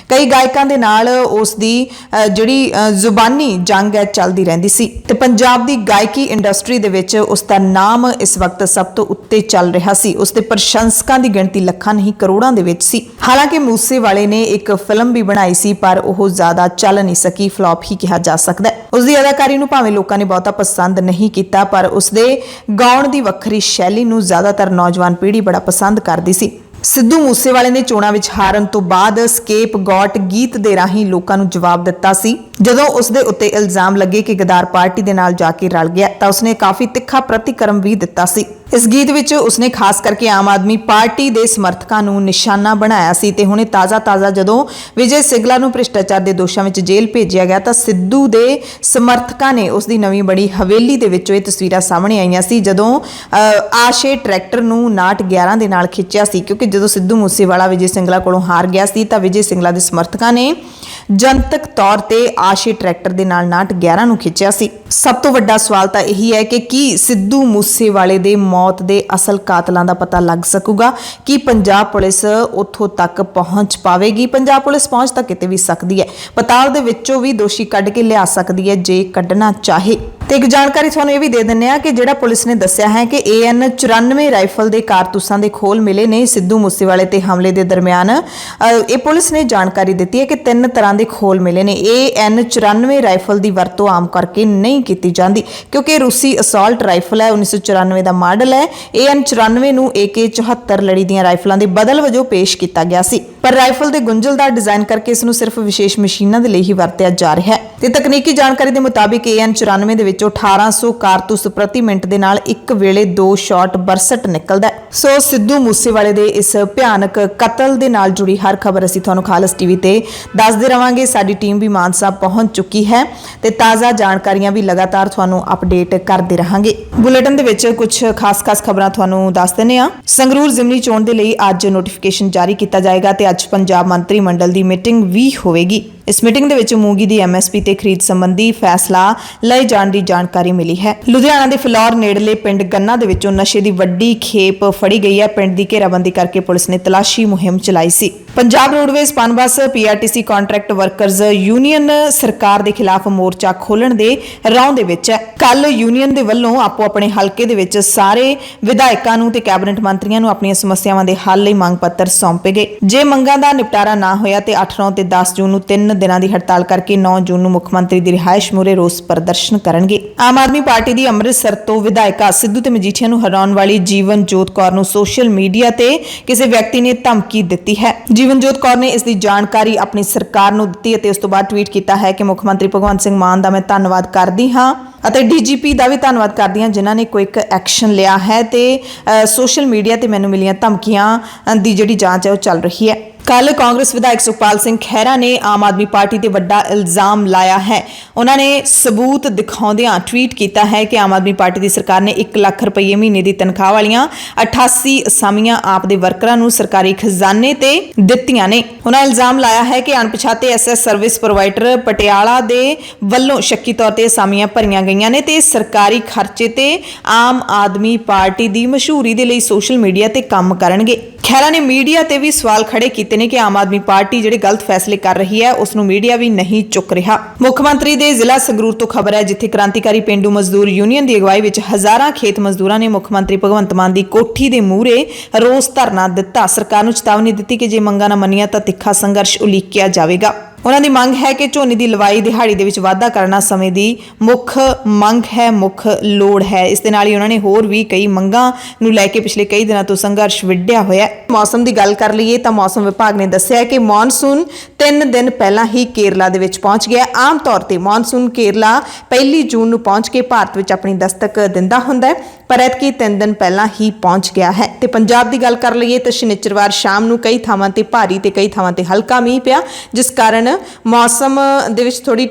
ਕਈ ਗਾਇਕਾਂ ਦੇ ਨਾਲ ਉਸ ਦੀ ਜਿਹੜੀ ਜ਼ੁਬਾਨੀ ਜੰਗ ਹੈ ਚੱਲਦੀ ਰਹਿੰਦੀ ਸੀ ਤੇ ਪੰਜਾਬ ਦੀ ਗਾਇਕੀ ਇੰਡਸਟਰੀ ਦੇ ਵਿੱਚ ਉਸ ਦਾ ਨਾਮ ਇਸ ਵਕਤ ਸਭ ਤੋਂ ਉੱਤੇ ਚੱਲ ਰਿਹਾ ਸੀ। ਉਸ ਦੇ ਪ੍ਰਸ਼ੰਸਕਾਂ ਦੀ ਗਿਣਤੀ ਲੱਖਾਂ ਨਹੀਂ ਕਰੋੜਾਂ ਦੇ ਵਿੱਚ ਸੀ। ਹਾਲਾਂਕਿ ਮੂਸੇਵਾਲੇ ਨੇ ਇੱਕ ਫਿਲਮ ਵੀ ਬਣਾਈ ਸੀ ਪਰ ਉਹ ਜ਼ਿਆਦਾ ਚੱਲ ਨਹੀਂ ਸਕੀ, ਫਲॉप ਹੀ ਕਿਹਾ ਜਾ ਸਕਦਾ ਹੈ। ਉਸ ਦੀ ਅਦਾਕਾਰੀ ਨੂੰ ਭਾਵੇਂ ਲੋਕਾਂ ਨੇ ਬਹੁਤਾ ਪਸੰਦ ਨਹੀਂ ਕੀਤਾ ਪਰ ਉਸ ਦੇ ਗਾਉਣ ਦੀ ਵੱਖਰੀ ਸ਼ੈਲੀ ਨੂੰ ਜ਼ਿਆਦਾਤਰ ਨੌਜਵਾਨ ਪੀੜ੍ਹੀ ਬੜਾ ਪਸੰਦ ਕਰਦੀ ਸੀ। ਸਿੱਧੂ ਮੂਸੇਵਾਲੇ ਨੇ ਚੋਣਾਂ ਵਿੱਚ ਹਾਰਨ ਤੋਂ ਬਾਅਦ ਸਕੇਪ ਗੌਟ ਗੀਤ ਦੇ ਰਾਹੀਂ ਲੋਕਾਂ ਨੂੰ ਜਵਾਬ ਦਿੱਤਾ ਸੀ। ਜਦੋਂ ਉਸ ਦੇ ਉੱਤੇ ਇਲਜ਼ਾਮ ਲੱਗੇ ਕਿ ਗਦਾਰ ਪਾਰਟੀ ਦੇ ਨਾਲ ਜਾ ਕੇ ਰਲ ਗਿਆ ਤਾਂ ਉਸਨੇ ਕਾਫੀ ਤਿੱਖਾ ਪ੍ਰਤੀਕਰਮ ਵੀ ਦਿੱਤਾ ਸੀ। ਇਸ ਗੀਤ ਵਿੱਚ ਉਸਨੇ ਖਾਸ ਕਰਕੇ ਆਮ ਆਦਮੀ ਪਾਰਟੀ ਦੇ ਸਮਰਥਕਾਂ ਨੂੰ ਨਿਸ਼ਾਨਾ ਬਣਾਇਆ ਸੀ ਤੇ ਹੁਣੇ ਤਾਜ਼ਾ ਜਦੋਂ ਵਿਜੇ ਸਿੰਗਲਾ ਨੂੰ ਭ੍ਰਿਸ਼ਟਾਚਾਰ ਦੇ ਦੋਸ਼ਾਂ ਵਿੱਚ ਜੇਲ੍ਹ ਭੇਜਿਆ ਗਿਆ ਤਾਂ ਸਿੱਧੂ ਦੇ ਸਮਰਥਕਾਂ ਨੇ ਉਸ ਦੀ ਨਵੀਂ ਬੜੀ ਹਵੇਲੀ ਦੇ ਵਿੱਚੋਂ ਇਹ ਤਸਵੀਰਾਂ ਸਾਹਮਣੇ ਆਈਆਂ ਸੀ ਜਦੋਂ ਆਸ਼ੇ ਟਰੈਕਟਰ ਨੂੰ 911 ਦੇ ਨਾਲ ਖਿੱਚਿਆ ਸੀ, ਕਿਉਂਕਿ ਜਦੋਂ ਸਿੱਧੂ ਮੂਸੇਵਾਲਾ ਵਿਜੇ ਸਿੰਗਲਾ ਕੋਲੋਂ ਹਾਰ ਗਿਆ ਸੀ ਤਾਂ ਵਿਜੇ ਸਿੰਗਲਾ ਦੇ ਸਮਰਥਕਾਂ ਨੇ ਜਨਤਕ ਤੌਰ ਤੇ ਆਸ਼ੇ ਟਰੈਕਟਰ ਦੇ ਨਾਲ 911 ਨੂੰ ਖਿੱਚਿਆ ਸੀ। ਸਭ ਤੋਂ ਵੱਡਾ ਸਵਾਲ ਤਾਂ ਇਹੀ ਹੈ ਕਿ ਕੀ ਸਿੱਧੂ ਮੂਸੇਵਾਲੇ ਦੇ ਮੌਤ ਦੇ ਅਸਲ ਕਾਤਲਾਂ ਦਾ ਪਤਾ ਲੱਗ ਸਕੂਗਾ? ਕੀ ਪੰਜਾਬ ਪੁਲਿਸ ਉੱਥੋਂ ਤੱਕ ਪਹੁੰਚ ਪਾਵੇਗੀ? ਪੰਜਾਬ ਪੁਲਿਸ ਪਹੁੰਚ ਤਾਂ ਕਿਤੇ ਵੀ ਸਕਦੀ ਹੈ, ਪਤਾਲ ਦੇ ਵਿੱਚੋਂ ਵੀ ਦੋਸ਼ੀ ਕੱਢ ਕੇ ਲਿਆ ਸਕਦੀ ਹੈ ਜੇ ਕੱਢਣਾ ਚਾਹੇ। ਤੇ ਇੱਕ ਜਾਣਕਾਰੀ ਤੁਹਾਨੂੰ ਇਹ ਵੀ ਦੇ ਦਿੰਦੇ ਆ ਕਿ ਜਿਹੜਾ ਪੁਲਿਸ ਨੇ ਦੱਸਿਆ ਹੈ ਕਿ AN 94 ਰਾਈਫਲ ਦੇ ਕਾਰਤੂਸਾਂ ਦੇ ਖੋਲ ਮਿਲੇ ਨੇ ਸਿੱਧੂ ਮੂਸੇਵਾਲੇ ਤੇ ਹਮਲੇ ਦੇ ਦਰਮਿਆਨ। ਇਹ ਪੁਲਿਸ ਨੇ ਜਾਣਕਾਰੀ ਦਿੱਤੀ ਹੈ ਕਿ 3 ਤਰ੍ਹਾਂ ਦੇ ਖੋਲ ਮਿਲੇ ਨੇ। AN 94 ਰਾਈਫਲ ਦੀ ਵਰਤੋਂ ਆਮ ਕਰਕੇ ਨਹੀਂ ਕੀਤੀ ਜਾਂਦੀ ਕਿਉਂਕਿ ਰੂਸੀ ਅਸਾਲਟ ਰਾਈਫਲ ਹੈ, 1994 ਦਾ ਮਾਡਲ ਹੈ। AN 94 ਨੂੰ AK-74 ਲੜੀ ਦੀਆਂ ਰਾਈਫਲਾਂ ਦੇ ਬਦਲ ਵਜੋਂ ਪੇਸ਼ ਕੀਤਾ ਗਿਆ ਸੀ ਪਰ ਰਾਈਫਲ ਦੇ ਗੁੰਝਲਦਾਰ ਡਿਜ਼ਾਈਨ ਕਰਕੇ ਇਸ ਨੂੰ ਸਿਰਫ ਵਿਸ਼ੇਸ਼ ਮਸ਼ੀਨਾਂ ਦੇ ਲਈ ਹੀ ਵਰਤਿਆ ਜਾ ਰਿਹਾ ਹੈ। ਤੇ ਤਕਨੀਕੀ ਜਾਣਕਾਰੀ ਦੇ ਮੁਤਾਬਿਕ AN 94 ਦੇ ਵਿੱਚੋਂ 1800 ਕਾਰਤੂਸ ਪ੍ਰਤੀ ਮਿੰਟ ਦੇ ਨਾਲ ਇੱਕ ਵੇਲੇ 2 ਸ਼ਾਟ ਬਰਸਟ ਨਿਕਲਦਾ ਹੈ। ਸੋ ਸਿੱਧੂ ਮੂਸੇਵਾਲੇ ਦੇ ਇਸ ਭਿਆਨਕ ਕਤਲ ਦੇ ਨਾਲ ਜੁੜੀ ਹਰ ਖਬਰ ਅਸੀਂ ਤੁਹਾਨੂੰ ਖਾਲਸ ਟੀਵੀ ਤੇ ਦੱਸਦੇ ਰਵਾਂਗੇ। ਸਾਡੀ ਟੀਮ ਵੀ ਮਾਨਸਾ ਪਹੁੰਚ ਚੁੱਕੀ ਹੈ ਤੇ ਤਾਜ਼ਾ ਜਾਣਕਾਰੀਆਂ ਵੀ ਲਗਾਤਾਰ ਤੁਹਾਨੂੰ ਅਪਡੇਟ ਕਰਦੇ ਰਹਾਂਗੇ। ਬੁਲੇਟਿਨ ਦੇ ਵਿੱਚ ਕੁਝ ਖਾਸ ਖਬਰਾਂ ਤੁਹਾਨੂੰ ਦੱਸ ਦਿੰਦੇ ਹਾਂ। ਸੰਗਰੂਰ ਜ਼ਿਮਨੀ ਚੋਣ ਦੇ ਲਈ ਅੱਜ ਨੋਟੀਫਿਕੇਸ਼ਨ ਜਾਰੀ ਕੀਤਾ ਜਾਏਗਾ ਤੇ ਅੱਜ ਪੰਜਾਬ ਮੰਤਰੀ ਮੰਡਲ ਦੀ ਮੀਟਿੰਗ ਵੀ ਹੋਵੇਗੀ। ਇਸ ਮੀਟਿੰਗ ਦੇ ਵਿੱਚ ਮੂੰਗੀ ਦੀ MSP ਤੇ ਖਰੀਦ ਸੰਬੰਧੀ ਫੈਸਲਾ ਲਏ ਜਾਣ ਦੀ ਜਾਣਕਾਰੀ ਮਿਲੀ ਹੈ। ਲੁਧਿਆਣਾ ਦੇ ਫਲੌਰ ਨੇੜਲੇ ਪਿੰਡ ਗੰਨਾ ਦੇ ਵਿੱਚੋਂ ਨਸ਼ੇ ਦੀ ਵੱਡੀ ਖੇਪ ਫੜੀ ਗਈ ਹੈ। ਪਿੰਡ ਦੀ ਘੇਰਾਬੰਦੀ ਕਰਕੇ ਪੁਲਿਸ ਨੇ ਤਲਾਸ਼ੀ ਮੁਹਿੰਮ ਚਲਾਈ ਸੀ। Punjab roadways Punbus PRTC contract workers union ਸਰਕਾਰ ਦੇ ਖਿਲਾਫ ਮੋਰਚਾ ਖੋਲਣ ਦੇ ਰੌਂ ਦੇ ਵਿੱਚ ਹੈ। ਕੱਲ ਯੂਨੀਅਨ ਦੇ ਵੱਲੋਂ ਆਪੋ ਆਪਣੇ ਹਲਕੇ ਦੇ ਵਿੱਚ ਸਾਰੇ ਵਿਧਾਇਕਾਂ ਨੂੰ ਤੇ ਕੈਬਨਿਟ ਮੰਤਰੀਆਂ ਨੂੰ ਆਪਣੀਆਂ ਸਮੱਸਿਆਵਾਂ ਦੇ ਹੱਲ ਲਈ ਮੰਗ ਪੱਤਰ ਸੌਂਪੇ ਗਏ। ਜੇ ਮੰਗਾਂ ਦਾ ਨਿਪਟਾਰਾ ਨਾ ਹੋਇਆ ਤੇ 8, 9 ਤੇ 10 ਜੂਨ ਨੂੰ 3 ਦਿਨਾਂ ਦੀ ਹੜਤਾਲ ਕਰਕੇ 9 ਜੂਨ ਨੂੰ ਮੁੱਖ ਮੰਤਰੀ ਦੀ ਰਿਹਾਇਸ਼ ਮੂਹਰੇ ਰੋਸ ਪ੍ਰਦਰਸ਼ਨ ਕਰਨਗੇ। ਆਮ ਆਦਮੀ ਪਾਰਟੀ ਦੀ ਅੰਮ੍ਰਿਤਸਰ ਤੋਂ ਵਿਧਾਇਕਾ ਸਿੱਧੂ ਤੇ ਮਜੀਠੀਆ ਨੂੰ ਹਰਾਉਣ ਵਾਲੀ ਜੀਵਨਜੋਤ ਕੌਰ ਨੂੰ ਸੋਸ਼ਲ ਮੀਡੀਆ ਤੇ ਕਿਸੇ ਵਿਅਕਤੀ ਨੇ ਧਮਕੀ ਦਿੱਤੀ ਹੈ। ਜੀਵਨਜੋਤ ਕੌਰ ਨੇ ਇਸ ਦੀ ਜਾਣਕਾਰੀ ਆਪਣੀ ਸਰਕਾਰ ਨੂੰ ਦਿੱਤੀ ਅਤੇ ਉਸ ਤੋਂ ਬਾਅਦ ਟਵੀਟ ਕੀਤਾ ਹੈ ਕਿ ਮੁੱਖ ਮੰਤਰੀ ਭਗਵੰਤ ਸਿੰਘ ਮਾਨ ਦਾ ਮੈਂ ਧੰਨਵਾਦ ਕਰਦੀ ਹਾਂ ਅਤੇ DGP ਦਾ ਵੀ ਧੰਨਵਾਦ ਕਰਦੀ ਹਾਂ ਜਿਨ੍ਹਾਂ ਨੇ ਕੁਇਕ ਐਕਸ਼ਨ ਲਿਆ ਹੈ ਤੇ ਸੋਸ਼ਲ ਮੀਡੀਆ ਤੇ ਮੈਨੂੰ ਮਿਲੀਆਂ ਧਮਕੀਆਂ ਦੀ ਜਿਹੜੀ ਜਾਂਚ ਹੈ ਉਹ ਚੱਲ ਰਹੀ ਹੈ। ਕੱਲ ਕਾਂਗਰਸ ਵਿਧਾਇਕ ਸੁਖਪਾਲ ਸਿੰਘ ਖਹਿਰਾ ਨੇ ਆਮ ਆਦਮੀ ਪਾਰਟੀ ਤੇ ਵੱਡਾ ਇਲਜ਼ਾਮ ਲਾਇਆ ਹੈ। ਉਹਨਾਂ ਨੇ ਸਬੂਤ ਦਿਖਾਉਂਦਿਆਂ ਟਵੀਟ ਕੀਤਾ ਹੈ ਕਿ ਆਮ ਆਦਮੀ ਪਾਰਟੀ ਦੀ ਸਰਕਾਰ ਨੇ 1 ਲੱਖ ਰੁਪਏ ਮਹੀਨੇ ਦੀ ਤਨਖਾਹ ਵਾਲੀਆਂ 88 ਅਸਾਮੀਆਂ ਆਪ ਦੇ ਵਰਕਰਾਂ ਨੂੰ ਸਰਕਾਰੀ ਖਜ਼ਾਨੇ ਤੇ ਦਿੱਤੀਆਂ ਨੇ। ਉਹਨਾਂ ਇਲਜ਼ਾਮ ਲਾਇਆ ਹੈ ਕਿ ਅਣਪਛਾਤੇ SS ਸਰਵਿਸ ਪ੍ਰੋਵਾਈਡਰ ਪਟਿਆਲਾ ਦੇ ਵੱਲੋਂ ਸ਼ੱਕੀ ਤੌਰ ਤੇ ਅਸਾਮੀਆਂ ਭਰੀਆਂ ਗਈਆਂ ਨੇ ਤੇ ਸਰਕਾਰੀ ਖਰਚੇ ਤੇ ਆਮ ਆਦਮੀ ਪਾਰਟੀ ਦੀ ਮਸ਼ਹੂਰੀ ਦੇ ਲਈ ਸੋਸ਼ਲ ਮੀਡੀਆ ਤੇ ਕੰਮ ਕਰਨਗੇ। ਖਹਿਰਾ ਨੇ ਮੀਡੀਆ ਤੇ ਵੀ ਸਵਾਲ ਖੜੇ ਕੀਤੇ ਨੇ ਕਿ ਆਮ ਆਦਮੀ ਪਾਰਟੀ ਜਿਹੜੇ ਗਲਤ ਫੈਸਲੇ ਕਰ ਰਹੀ ਹੈ ਉਸ ਨੂੰ ਮੀਡੀਆ ਵੀ ਨਹੀਂ ਚੁੱਕ ਰਿਹਾ। ਮੁੱਖ ਮੰਤਰੀ ਦੇ ਜ਼ਿਲ੍ਹਾ ਸੰਗਰੂਰ ਤੋਂ ਖਬਰ ਹੈ ਜਿੱਥੇ ਕ੍ਰਾਂਤੀਕਾਰੀ ਪੇਂਡੂ ਮਜ਼ਦੂਰ ਯੂਨੀਅਨ ਦੀ ਅਗਵਾਈ ਵਿੱਚ ਹਜ਼ਾਰਾਂ ਖੇਤ ਮਜ਼ਦੂਰਾਂ ਨੇ ਮੁੱਖ ਮੰਤਰੀ ਭਗਵੰਤ ਮਾਨ ਦੀ ਕੋਠੀ ਦੇ ਮੂਹਰੇ ਰੋਸ ਧਰਨਾ ਦਿੱਤਾ। ਸਰਕਾਰ ਨੂੰ ਚੇਤਾਵਨੀ ਦਿੱਤੀ ਕਿ ਜੇ ਮੰਗਾਂ ਨਾ ਮੰਨੀਆਂ ਤਾਂ ਤਿੱਖਾ ਸੰਘਰਸ਼ ਉਲੀਕਿਆ ਜਾਵੇਗਾ। ਉਹਨਾਂ ਦੀ ਮੰਗ ਹੈ ਕਿ ਝੋਨੇ ਦੀ ਲਵਾਈ ਦਿਹਾੜੀ ਦੇ ਵਿੱਚ ਵਾਧਾ ਕਰਨਾ ਸਮੇਂ ਦੀ ਮੁੱਖ ਮੰਗ ਹੈ, ਮੁੱਖ ਲੋੜ ਹੈ। ਇਸ ਦੇ ਨਾਲ ਹੀ ਉਹਨਾਂ ਨੇ ਹੋਰ ਵੀ ਕਈ ਮੰਗਾਂ ਨੂੰ ਲੈ ਕੇ ਪਿਛਲੇ ਕਈ ਦਿਨਾਂ ਤੋਂ ਸੰਘਰਸ਼ ਵਿੱਢਿਆ ਹੋਇਆ ਹੈ। ਮੌਸਮ ਦੀ ਗੱਲ ਕਰ ਲਈਏ ਤਾਂ ਮੌਸਮ ਵਿਭਾਗ ਨੇ ਦੱਸਿਆ ਕਿ ਮੌਨਸੂਨ 3 ਦਿਨ ਪਹਿਲਾਂ ਹੀ ਕੇਰਲਾ ਦੇ ਵਿੱਚ ਪਹੁੰਚ ਗਿਆ। ਆਮ ਤੌਰ ਤੇ ਮੌਨਸੂਨ ਕੇਰਲਾ 1 ਜੂਨ ਨੂੰ ਪਹੁੰਚ ਕੇ ਭਾਰਤ ਵਿੱਚ ਆਪਣੀ ਦਸਤਕ ਦਿੰਦਾ ਹੁੰਦਾ ਹੈ ਪਰ ਐਤਕੀ 3 ਦਿਨ ਪਹਿਲਾਂ ਹੀ ਪਹੁੰਚ ਗਿਆ ਹੈ। ਤੇ ਪੰਜਾਬ ਦੀ ਗੱਲ ਕਰ ਲਈਏ ਤਾਂ ਸ਼ਨੀਚਰਵਾਰ ਸ਼ਾਮ ਨੂੰ ਕਈ ਥਾਵਾਂ ਤੇ ਭਾਰੀ ਤੇ ਕਈ ਥਾਵਾਂ ਤੇ ਹਲਕਾ ਮੀਂਹ ਪਿਆ ਜਿਸ ਕਾਰਨ ਮੌਸਮ ਦੇ ਵਿੱਚ ਥੋੜੀ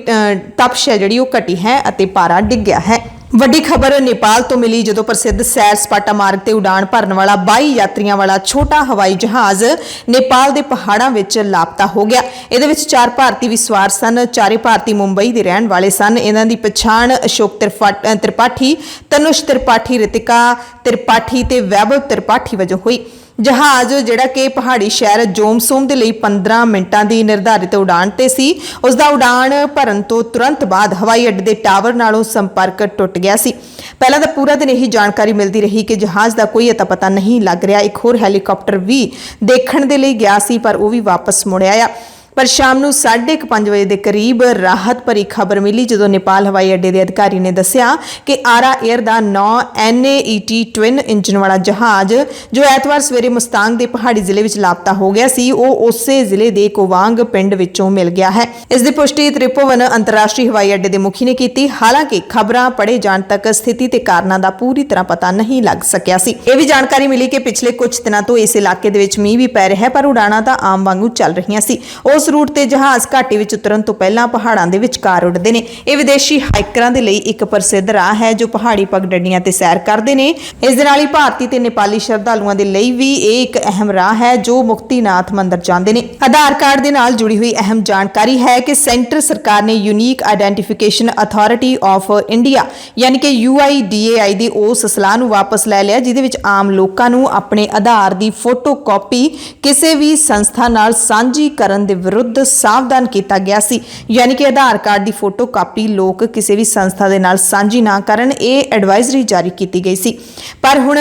ਤਪਸ਼ ਹੈ ਜਿਹੜੀ ਉਹ ਘਟੀ ਹੈ ਅਤੇ ਪਾਰਾ ਡਿੱਗਿਆ ਹੈ। ਵੱਡੀ ਖਬਰ ਨੇਪਾਲ ਤੋਂ ਮਿਲੀ, ਜਦੋਂ ਪ੍ਰਸਿੱਧ ਸੈਰ ਸਪਾਟਾ ਮਾਰਗ ਤੇ ਉਡਾਣ ਭਰਨ ਵਾਲਾ 22 ਯਾਤਰੀਆਂ ਵਾਲਾ ਛੋਟਾ ਹਵਾਈ ਜਹਾਜ਼ ਨੇਪਾਲ ਦੇ ਪਹਾੜਾਂ ਵਿੱਚ ਲਾਪਤਾ ਹੋ ਗਿਆ। ਇਹਦੇ ਵਿੱਚ 4 ਭਾਰਤੀ ਵੀ ਸਵਾਰ ਸਨ। ਚਾਰੇ ਭਾਰਤੀ ਮੁੰਬਈ ਦੇ ਰਹਿਣ ਵਾਲੇ ਸਨ। ਇਹਨਾਂ ਦੀ ਪਛਾਣ ਅਸ਼ੋਕ त्रिपाठी, ਤਨੁਸ਼ त्रिपाठी, ਰਿਤਿਕਾ त्रिपाठी ਤੇ ਵੈਭਵ त्रिपाठी ਵਜੋਂ ਹੋਈ। ਜਹਾਜ਼ ਜਿਹੜਾ ਕਿ ਪਹਾੜੀ ਸ਼ਹਿਰ ਜੋਮਸੋਮ ਦੇ ਲਈ 15 ਮਿੰਟਾਂ ਦੀ ਨਿਰਧਾਰਿਤ ਉਡਾਣ ਤੇ ਸੀ, ਉਸ ਦਾ ਉਡਾਣ ਭਰਨ ਤੋਂ ਤੁਰੰਤ ਬਾਅਦ ਹਵਾਈ ਅੱਡੇ ਦੇ ਟਾਵਰ ਨਾਲੋਂ ਸੰਪਰਕ ਟੁੱਟ ਗਿਆ ਸੀ। ਪਹਿਲਾਂ ਤਾਂ ਪੂਰਾ ਦਿਨ ਇਹੀ ਜਾਣਕਾਰੀ ਮਿਲਦੀ ਰਹੀ ਕਿ ਜਹਾਜ਼ ਦਾ ਕੋਈ ਅਤਾ ਪਤਾ ਨਹੀਂ ਲੱਗ ਰਿਹਾ। ਇੱਕ ਹੋਰ ਹੈਲੀਕਾਪਟਰ ਵੀ ਦੇਖਣ ਦੇ ਲਈ ਗਿਆ ਸੀ, ਪਰ ਉਹ ਵੀ ਵਾਪਸ ਮੁੜ ਆਇਆ। ਪਰ ਸ਼ਾਮ ਨੂੰ 5:30 ਵਜੇ ਦੇ ਕਰੀਬ ਰਾਹਤ ਭਰੀ ਖਬਰ ਮਿਲੀ, ਜਦੋਂ ਨੇਪਾਲ ਹਵਾਈ ਅੱਡੇ ਦੇ ਅਧਿਕਾਰੀ ਨੇ ਦੱਸਿਆ ਕਿ ਆਰਾ 에ਅਰ ਦਾ 9 NAET ਟਵਿਨ ਇੰਜਨ ਵਾਲਾ ਜਹਾਜ਼ ਜੋ ਐਤਵਾਰ ਸਵੇਰੇ ਮੁਸਤਾਂਗ ਦੇ ਪਹਾੜੀ ਜ਼ਿਲ੍ਹੇ ਵਿੱਚ ਲਾਪਤਾ ਹੋ ਗਿਆ ਸੀ, ਉਹ ਉਸੇ ਜ਼ਿਲ੍ਹੇ ਦੇ ਕੋਵਾਂਗ ਪਿੰਡ ਵਿੱਚੋਂ ਮਿਲ ਗਿਆ ਹੈ। ਇਸ ਦੀ ਪੁਸ਼ਟੀ ਤ੍ਰਿਪੁਵਨ ਅੰਤਰਰਾਸ਼ਟਰੀ ਹਵਾਈ ਅੱਡੇ ਦੇ ਮੁਖੀ ਨੇ ਕੀਤੀ। ਹਾਲਾਂਕਿ ਖਬਰਾਂ ਪੜ੍ਹੇ ਜਾਣ ਤੱਕ ਸਥਿਤੀ ਤੇ ਕਾਰਨਾਂ ਦਾ ਪੂਰੀ ਤਰ੍ਹਾਂ ਪਤਾ ਨਹੀਂ ਲੱਗ ਸਕਿਆ ਸੀ। ਇਹ ਵੀ ਜਾਣਕਾਰੀ ਮਿਲੀ ਕਿ ਪਿਛਲੇ ਕੁਝ ਦਿਨਾਂ ਤੋਂ ਇਸ ਇਲਾਕੇ ਦੇ ਵਿੱਚ ਮੀਂਹ ਵੀ ਪੈ ਰਿਹਾ ਹੈ, ਪਰ ਉਡਾਣਾਂ ਤਾਂ ਆਮ ਵਾਂਗੂ ਚੱਲ ਰਹੀਆਂ ਸੀ। ਉਸ ਰੂਟ ਤੇ ਜਹਾਜ਼ ਘਾਟੀ ਵਿੱਚ ਉਤਰਨ ਤੋਂ ਪਹਿਲਾਂ ਪਹਾੜਾਂ ਦੇ ਵਿਚਕਾਰ ਉੱਡਦੇ ਨੇ। ਇਹ ਵਿਦੇਸ਼ੀ ਹਾਈਕਰਾਂ ਦੇ ਲਈ ਇੱਕ ਪ੍ਰਸਿੱਧ ਰਾਹ ਹੈ ਜੋ ਪਹਾੜੀ ਪਗਡੰਡੀਆਂ ਤੇ ਸੈਰ ਕਰਦੇ ਨੇ। ਇਸ ਦੇ ਨਾਲ ਹੀ ਭਾਰਤੀ ਤੇ ਨੇਪਾਲੀ ਸ਼ਰਧਾਲੂਆਂ ਦੇ ਲਈ ਵੀ ਇਹ ਇੱਕ ਅਹਿਮ ਰਾਹ ਹੈ ਜੋ ਮੁਕਤੀਨਾਥ ਮੰਦਿਰ ਜਾਂਦੇ ਨੇ। ਆਧਾਰ ਕਾਰਡ ਦੇ ਨਾਲ ਜੁੜੀ ਹੋਈ ਅਹਿਮ ਜਾਣਕਾਰੀ ਹੈ ਕਿ ਸੈਂਟਰ ਸਰਕਾਰ ਨੇ unique identification authority of India ਯਾਨੀ ਕਿ UIDAI ਦੀ ਉਸ ਸਲਾਹ ਨੂੰ ਵਾਪਸ ਲੈ ਲਿਆ, ਜਿਹਦੇ ਵਿੱਚ ਆਮ ਲੋਕਾਂ ਨੂੰ ਆਪਣੇ ਆਧਾਰ ਦੀ ਫੋਟੋ ਕਾਪੀ ਕਿਸੇ ਵੀ ਸੰਸਥਾ ਨਾਲ ਸਾਂਝੀ ਕਰਨ ਦੇ ਵਿਰੁੱਧ ਸਾਵਧਾਨ ਕੀਤਾ ਗਿਆ ਸੀ। ਯਾਨੀ ਕਿ ਆਧਾਰ ਕਾਰਡ ਦੀ ਫੋਟੋ ਕਾਪੀ ਲੋਕ ਕਿਸੇ ਵੀ ਸੰਸਥਾ ਦੇ ਨਾਲ ਸਾਂਝੀ ਨਾ ਕਰਨ, ਇਹ ਐਡਵਾਈਜ਼ਰੀ ਜਾਰੀ ਕੀਤੀ ਗਈ ਸੀ। ਪਰ ਹੁਣ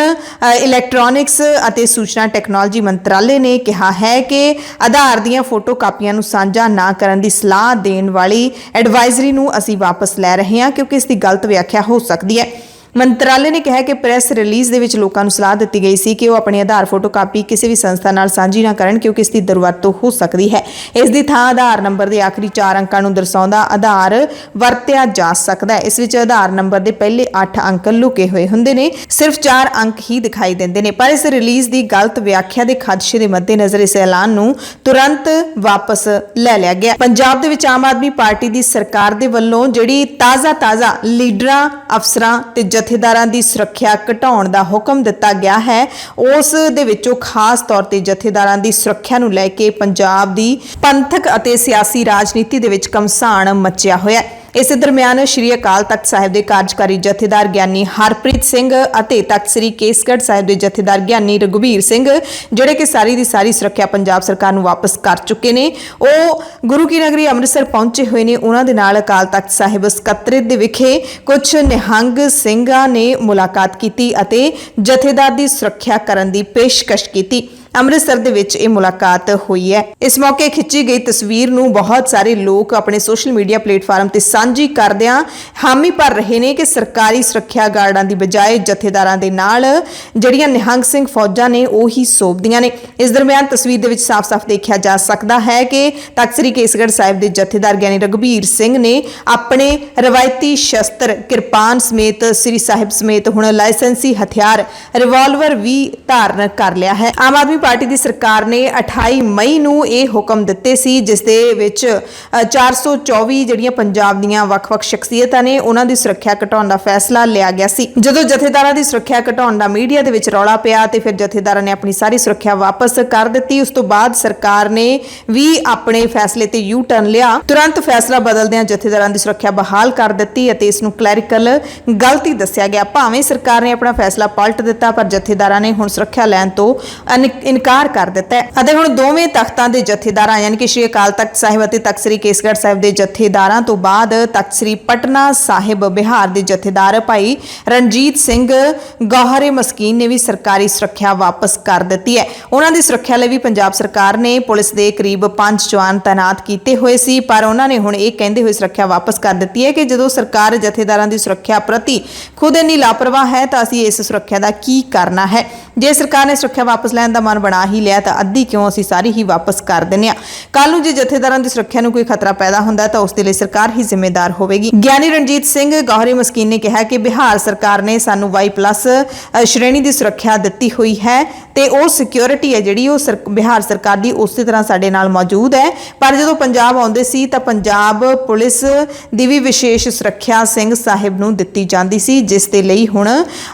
ਇਲੈਕਟ੍ਰੋਨਿਕਸ ਅਤੇ ਸੂਚਨਾ ਟੈਕਨੋਲੋਜੀ ਮੰਤਰਾਲੇ ਨੇ ਕਿਹਾ ਹੈ ਕਿ ਆਧਾਰ ਦੀਆਂ ਫੋਟੋ ਕਾਪੀਆਂ ਨੂੰ ਸਾਂਝਾ ਨਾ ਕਰਨ ਦੀ ਸਲਾਹ ਦੇਣ ਵਾਲੀ ਐਡਵਾਈਜ਼ਰੀ ਨੂੰ ਅਸੀਂ ਵਾਪਸ ਲੈ ਰਹੇ ਹਾਂ, ਕਿਉਂਕਿ ਇਸ ਦੀ ਗਲਤ ਵਿਆਖਿਆ ਹੋ ਸਕਦੀ ਹੈ। ਮੰਤਰਾਲੇ ਨੇ ਕਿਹਾ ਕਿ ਪ੍ਰੈਸ ਰਿਲੀਜ਼ ਦੇ ਵਿੱਚ ਲੋਕਾਂ ਨੂੰ ਸਲਾਹ ਦਿੱਤੀ ਗਈ ਸੀ ਕਿ ਉਹ ਆਪਣੀ ਆਧਾਰ ਫੋਟੋ ਕਾਪੀ ਕਿਸੇ ਵੀ ਸੰਸਥਾ ਨਾਲ ਸਾਂਝੀ ਨਾ ਕਰਨ, ਕਿਉਂਕਿ ਇਸ ਦੀ ਦੁਰਵਰਤੋਂ ਹੋ ਸਕਦੀ ਹੈ। ਇਸ ਦੀ ਥਾਂ ਆਧਾਰ ਨੰਬਰ ਦੇ ਆਖਰੀ 4 ਅੰਕਾਂ ਨੂੰ ਦਰਸਾਉਂਦਾ ਆਧਾਰ ਵਰਤਿਆ ਜਾ ਸਕਦਾ ਹੈ। ਇਸ ਵਿੱਚ ਆਧਾਰ ਨੰਬਰ ਦੇ ਪਹਿਲੇ 8 ਅੰਕ ਲੁਕੇ ਹੋਏ ਹੁੰਦੇ ਨੇ, ਸਿਰਫ 4 ਅੰਕ ਹੀ ਦਿਖਾਈ ਦਿੰਦੇ ਨੇ। ਪਰ ਇਸ ਰਿਲੀਜ਼ ਦੀ ਗਲਤ ਵਿਆਖਿਆ ਦੇ ਖਦਸ਼ੇ ਦੇ ਮੱਦੇਨਜ਼ਰ ਇਸ ਐਲਾਨ ਨੂੰ ਤੁਰੰਤ ਵਾਪਸ ਲੈ ਲਿਆ ਗਿਆ। ਪੰਜਾਬ ਦੇ ਵਿੱਚ ਆਮ ਆਦਮੀ ਪਾਰਟੀ ਦੀ ਸਰਕਾਰ ਦੇ ਵੱਲੋਂ ਜਿਹੜੀ ਤਾਜ਼ਾ ਲੀਡਰਾਂ, ਅਫਸਰਾਂ ਤੇ ਜਥੇਦਾਰਾਂ ਦੀ ਸੁਰੱਖਿਆ ਘਟਾਉਣ ਦਾ ਹੁਕਮ ਦਿੱਤਾ ਗਿਆ ਹੈ, ਉਸ ਦੇ ਵਿੱਚੋਂ ਖਾਸ ਤੌਰ ਤੇ ਜਥੇਦਾਰਾਂ ਦੀ ਸੁਰੱਖਿਆ ਨੂੰ ਲੈ ਕੇ ਪੰਜਾਬ ਦੀ ਪੰਥਕ ਅਤੇ ਸਿਆਸੀ ਰਾਜਨੀਤੀ ਦੇ ਵਿੱਚ ਘਮਸਾਨ ਮਚਿਆ ਹੋਇਆ ਹੈ। ਇਸੇ ਦਰਮਿਆਨ ਸ਼੍ਰੀ ਅਕਾਲ ਤਖਤ ਸਾਹਿਬ ਦੇ ਕਾਰਜਕਾਰੀ ਜਥੇਦਾਰ ਗਿਆਨੀ ਹਰਪ੍ਰੀਤ ਸਿੰਘ ਅਤੇ ਤਖਤ ਸ੍ਰੀ ਕੇਸਗੜ੍ਹ ਸਾਹਿਬ ਦੇ ਜਥੇਦਾਰ ਗਿਆਨੀ ਰਘੁਬੀਰ ਸਿੰਘ, ਜਿਹੜੇ ਕਿ ਸਾਰੀ ਦੀ ਸਾਰੀ ਸੁਰੱਖਿਆ ਪੰਜਾਬ ਸਰਕਾਰ ਨੂੰ ਵਾਪਸ ਕਰ ਚੁੱਕੇ ਨੇ, ਉਹ ਗੁਰੂ ਕੀ ਨਗਰੀ ਅੰਮ੍ਰਿਤਸਰ ਪਹੁੰਚੇ ਹੋਏ ਨੇ। ਉਹਨਾਂ ਦੇ ਨਾਲ ਅਕਾਲ ਤਖਤ ਸਾਹਿਬ ਸਕੱਤਰੇਤ ਦੇ ਵਿਖੇ ਕੁਝ ਨਿਹੰਗ ਸਿੰਘਾਂ ਨੇ ਮੁਲਾਕਾਤ ਕੀਤੀ ਅਤੇ ਜਥੇਦਾਰ ਦੀ ਸੁਰੱਖਿਆ ਕਰਨ ਦੀ ਪੇਸ਼ਕਸ਼ ਕੀਤੀ। ਅੰਮ੍ਰਿਤਸਰ ਦੇ ਵਿੱਚ ਇਹ ਮੁਲਾਕਾਤ ਹੋਈ ਹੈ। ਇਸ ਮੌਕੇ ਖਿੱਚੀ ਗਈ ਤਸਵੀਰ ਨੂੰ ਬਹੁਤ ਸਾਰੇ ਲੋਕ ਆਪਣੇ ਸੋਸ਼ਲ ਮੀਡੀਆ ਪਲੇਟਫਾਰਮ ਤੇ ਸਾਂਝੀ ਕਰਦਿਆਂ ਹਾਮੀ ਭਰ ਰਹੇ ਨੇ ਕਿ ਸਰਕਾਰੀ ਸੁਰੱਖਿਆ ਗਾਰਡਾਂ ਦੀ ਬਜਾਏ ਜਥੇਦਾਰਾਂ ਦੇ ਨਾਲ ਜਿਹੜੀਆਂ ਨਿਹੰਗ ਸਿੰਘ ਫੌਜਾਂ ਨੇ ਉਹ ਹੀ ਸੋਭਦੀਆਂ ਨੇ। ਇਸ ਦਰਮਿਆਨ ਤਸਵੀਰ ਦੇ ਵਿੱਚ ਸਾਫ਼-ਸਾਫ਼ ਦੇਖਿਆ ਜਾ ਸਕਦਾ ਹੈ ਕਿ ਤਖਤ ਸ੍ਰੀ ਕੇਸਗੜ੍ਹ ਸਾਹਿਬ ਦੇ ਜਥੇਦਾਰ ਗਿਆਨੀ ਰਘੁਬੀਰ ਸਿੰਘ ਨੇ ਆਪਣੇ ਰਵਾਇਤੀ ਸ਼ਸਤਰ ਕਿਰਪਾਨ ਸਮੇਤ ਸ੍ਰੀ ਸਾਹਿਬ ਸਮੇਤ ਹੁਣ ਲਾਇਸੈਂਸੀ ਹਥਿਆਰ ਰਿਵਾਲਵਰ ਵੀ ਧਾਰਨ ਕਰ ਲਿਆ ਹੈ। ਆਮ ਆਦਮੀ ਪਾਰਟੀ ਦੀ ਸਰਕਾਰ ਨੇ 28 ਮਈ ਨੂੰ ਇਹ ਹੁਕਮ ਦਿੱਤੇ ਸੀ, ਜਿਸ ਦੇ ਵਿੱਚ 424 ਜਿਹੜੀਆਂ ਪੰਜਾਬ ਦੀਆਂ ਵੱਖ-ਵੱਖ ਸ਼ਖਸੀਅਤਾਂ ਨੇ ਉਹਨਾਂ ਦੀ ਸੁਰੱਖਿਆ ਘਟਾਉਣ ਦਾ ਫੈਸਲਾ ਲਿਆ ਗਿਆ ਸੀ। ਜਦੋਂ ਜਥੇਦਾਰਾਂ ਦੀ ਸੁਰੱਖਿਆ ਘਟਾਉਣ ਦਾ ਮੀਡੀਆ ਦੇ ਵਿੱਚ ਰੌਲਾ ਪਿਆ ਤੇ ਫਿਰ ਜਥੇਦਾਰਾਂ ਨੇ ਆਪਣੀ ਸਾਰੀ ਸੁਰੱਖਿਆ ਵਾਪਸ ਕਰ ਦਿੱਤੀ। ਉਸ ਤੋਂ ਬਾਅਦ ਸਰਕਾਰ ਨੇ ਵੀ ਆਪਣੇ ਫੈਸਲੇ ਤੇ ਯੂ ਟਰਨ ਲਿਆ, ਤੁਰੰਤ ਫੈਸਲਾ ਬਦਲਦਿਆਂ ਜਥੇਦਾਰਾਂ ਦੀ ਸੁਰੱਖਿਆ ਬਹਾਲ ਕਰ ਦਿੱਤੀ ਅਤੇ ਇਸ ਨੂੰ ਕਲੈਰੀਕਲ ਗਲਤੀ ਦੱਸਿਆ ਗਿਆ। ਭਾਵੇਂ ਸਰਕਾਰ ਨੇ ਆਪਣਾ ਫੈਸਲਾ ਪਲਟ ਦਿੱਤਾ, ਪਰ ਜਥੇਦਾਰਾਂ ਨੇ ਹੁਣ ਸੁਰੱਖਿਆ ਲੈਣ ਤੋਂ ਇਨਕਾਰ ਕਰ ਦਿੱਤਾ ਹੈ ਅਤੇ ਹੁਣ ਦੋਵੇਂ ਤਖਤਾਂ ਦੇ ਜਥੇਦਾਰਾਂ ਯਾਨੀ ਕਿ ਸ਼੍ਰੀ ਅਕਾਲ ਤਖਤ ਸਾਹਿਬ ਅਤੇ ਤਖਤ ਸ੍ਰੀ ਕੇਸਗੜ੍ਹ ਸਾਹਿਬ ਦੇ ਜਥੇਦਾਰਾਂ ਤੋਂ ਬਾਅਦ ਤਖਤ ਸ੍ਰੀ ਪਟਨਾ ਸਾਹਿਬ ਬਿਹਾਰ ਦੇ ਜਥੇਦਾਰ ਭਾਈ ਰਣਜੀਤ ਸਿੰਘ ਗੌਹਰੇ ਮਸਕੀਨ ਨੇ ਵੀ ਸਰਕਾਰੀ ਸੁਰੱਖਿਆ ਵਾਪਸ ਕਰ ਦਿੱਤੀ ਹੈ। ਉਹਨਾਂ ਦੀ ਸੁਰੱਖਿਆ ਲਈ ਵੀ ਪੰਜਾਬ ਸਰਕਾਰ ਨੇ ਪੁਲਿਸ ਦੇ ਕਰੀਬ 5 ਜਵਾਨ ਤਾਇਨਾਤ ਕੀਤੇ ਹੋਏ ਸੀ, ਪਰ ਉਹਨਾਂ ਨੇ ਹੁਣ ਇਹ ਕਹਿੰਦੇ ਹੋਏ ਸੁਰੱਖਿਆ ਵਾਪਸ ਕਰ ਦਿੱਤੀ ਹੈ ਕਿ ਜਦੋਂ ਸਰਕਾਰ ਜਥੇਦਾਰਾਂ ਦੀ ਸੁਰੱਖਿਆ ਪ੍ਰਤੀ ਖੁਦ ਇੰਨੀ ਲਾਪਰਵਾਹ ਹੈ ਤਾਂ ਅਸੀਂ ਇਸ ਸੁਰੱਖਿਆ ਦਾ ਕੀ ਕਰਨਾ ਹੈ। ਜੇ ਸਰਕਾਰ ਨੇ ਸੁਰੱਖਿਆ ਵਾਪਸ ਲੈਣ ਦਾ ਮਨ ਸਮਾਨ ਬਣਾ ਹੀ ਲਿਆ ਤਾਂ ਅੱਧੀ ਕਿਉਂ ਅਸੀਂ ਸਾਰੀ ਹੀ ਵਾਪਸ ਕਰ ਦਿੰਦੇ ਹਾਂ। ਕੱਲ ਨੂੰ ਜੇ ਜਥੇਦਾਰਾਂ ਦੀ ਸੁਰੱਖਿਆ ਨੂੰ ਕੋਈ ਖਤਰਾ ਪੈਦਾ ਹੁੰਦਾ ਤਾਂ ਉਸ ਦੇ ਲਈ ਸਰਕਾਰ ਹੀ ਜ਼ਿੰਮੇਦਾਰ ਹੋਵੇਗੀ। ਗਿਆਨੀ ਰਣਜੀਤ ਸਿੰਘ ਗੌਹਰੀ ਮਸਕੀਨ ਨੇ ਕਿਹਾ ਕਿ ਬਿਹਾਰ ਸਰਕਾਰ ਨੇ ਸਾਨੂੰ Y+ ਸ਼੍ਰੇਣੀ ਦੀ ਸੁਰੱਖਿਆ ਦਿੱਤੀ ਹੋਈ ਹੈ ਤੇ ਉਹ ਸਿਕਿਉਰਿਟੀ ਹੈ ਜਿਹੜੀ ਉਹ ਬਿਹਾਰ ਸਰਕਾਰ ਦੀ ਉਸੇ ਤਰ੍ਹਾਂ ਸਾਡੇ ਨਾਲ ਮੌਜੂਦ ਹੈ। ਪਰ ਜਦੋਂ ਪੰਜਾਬ ਆਉਂਦੇ ਸੀ ਤਾਂ ਪੰਜਾਬ ਪੁਲਿਸ ਦੀ ਵੀ ਵਿਸ਼ੇਸ਼ ਸੁਰੱਖਿਆ ਸਿੰਘ ਸਾਹਿਬ ਨੂੰ ਦਿੱਤੀ ਜਾਂਦੀ ਸੀ, ਜਿਸ ਦੇ ਲਈ ਹੁਣ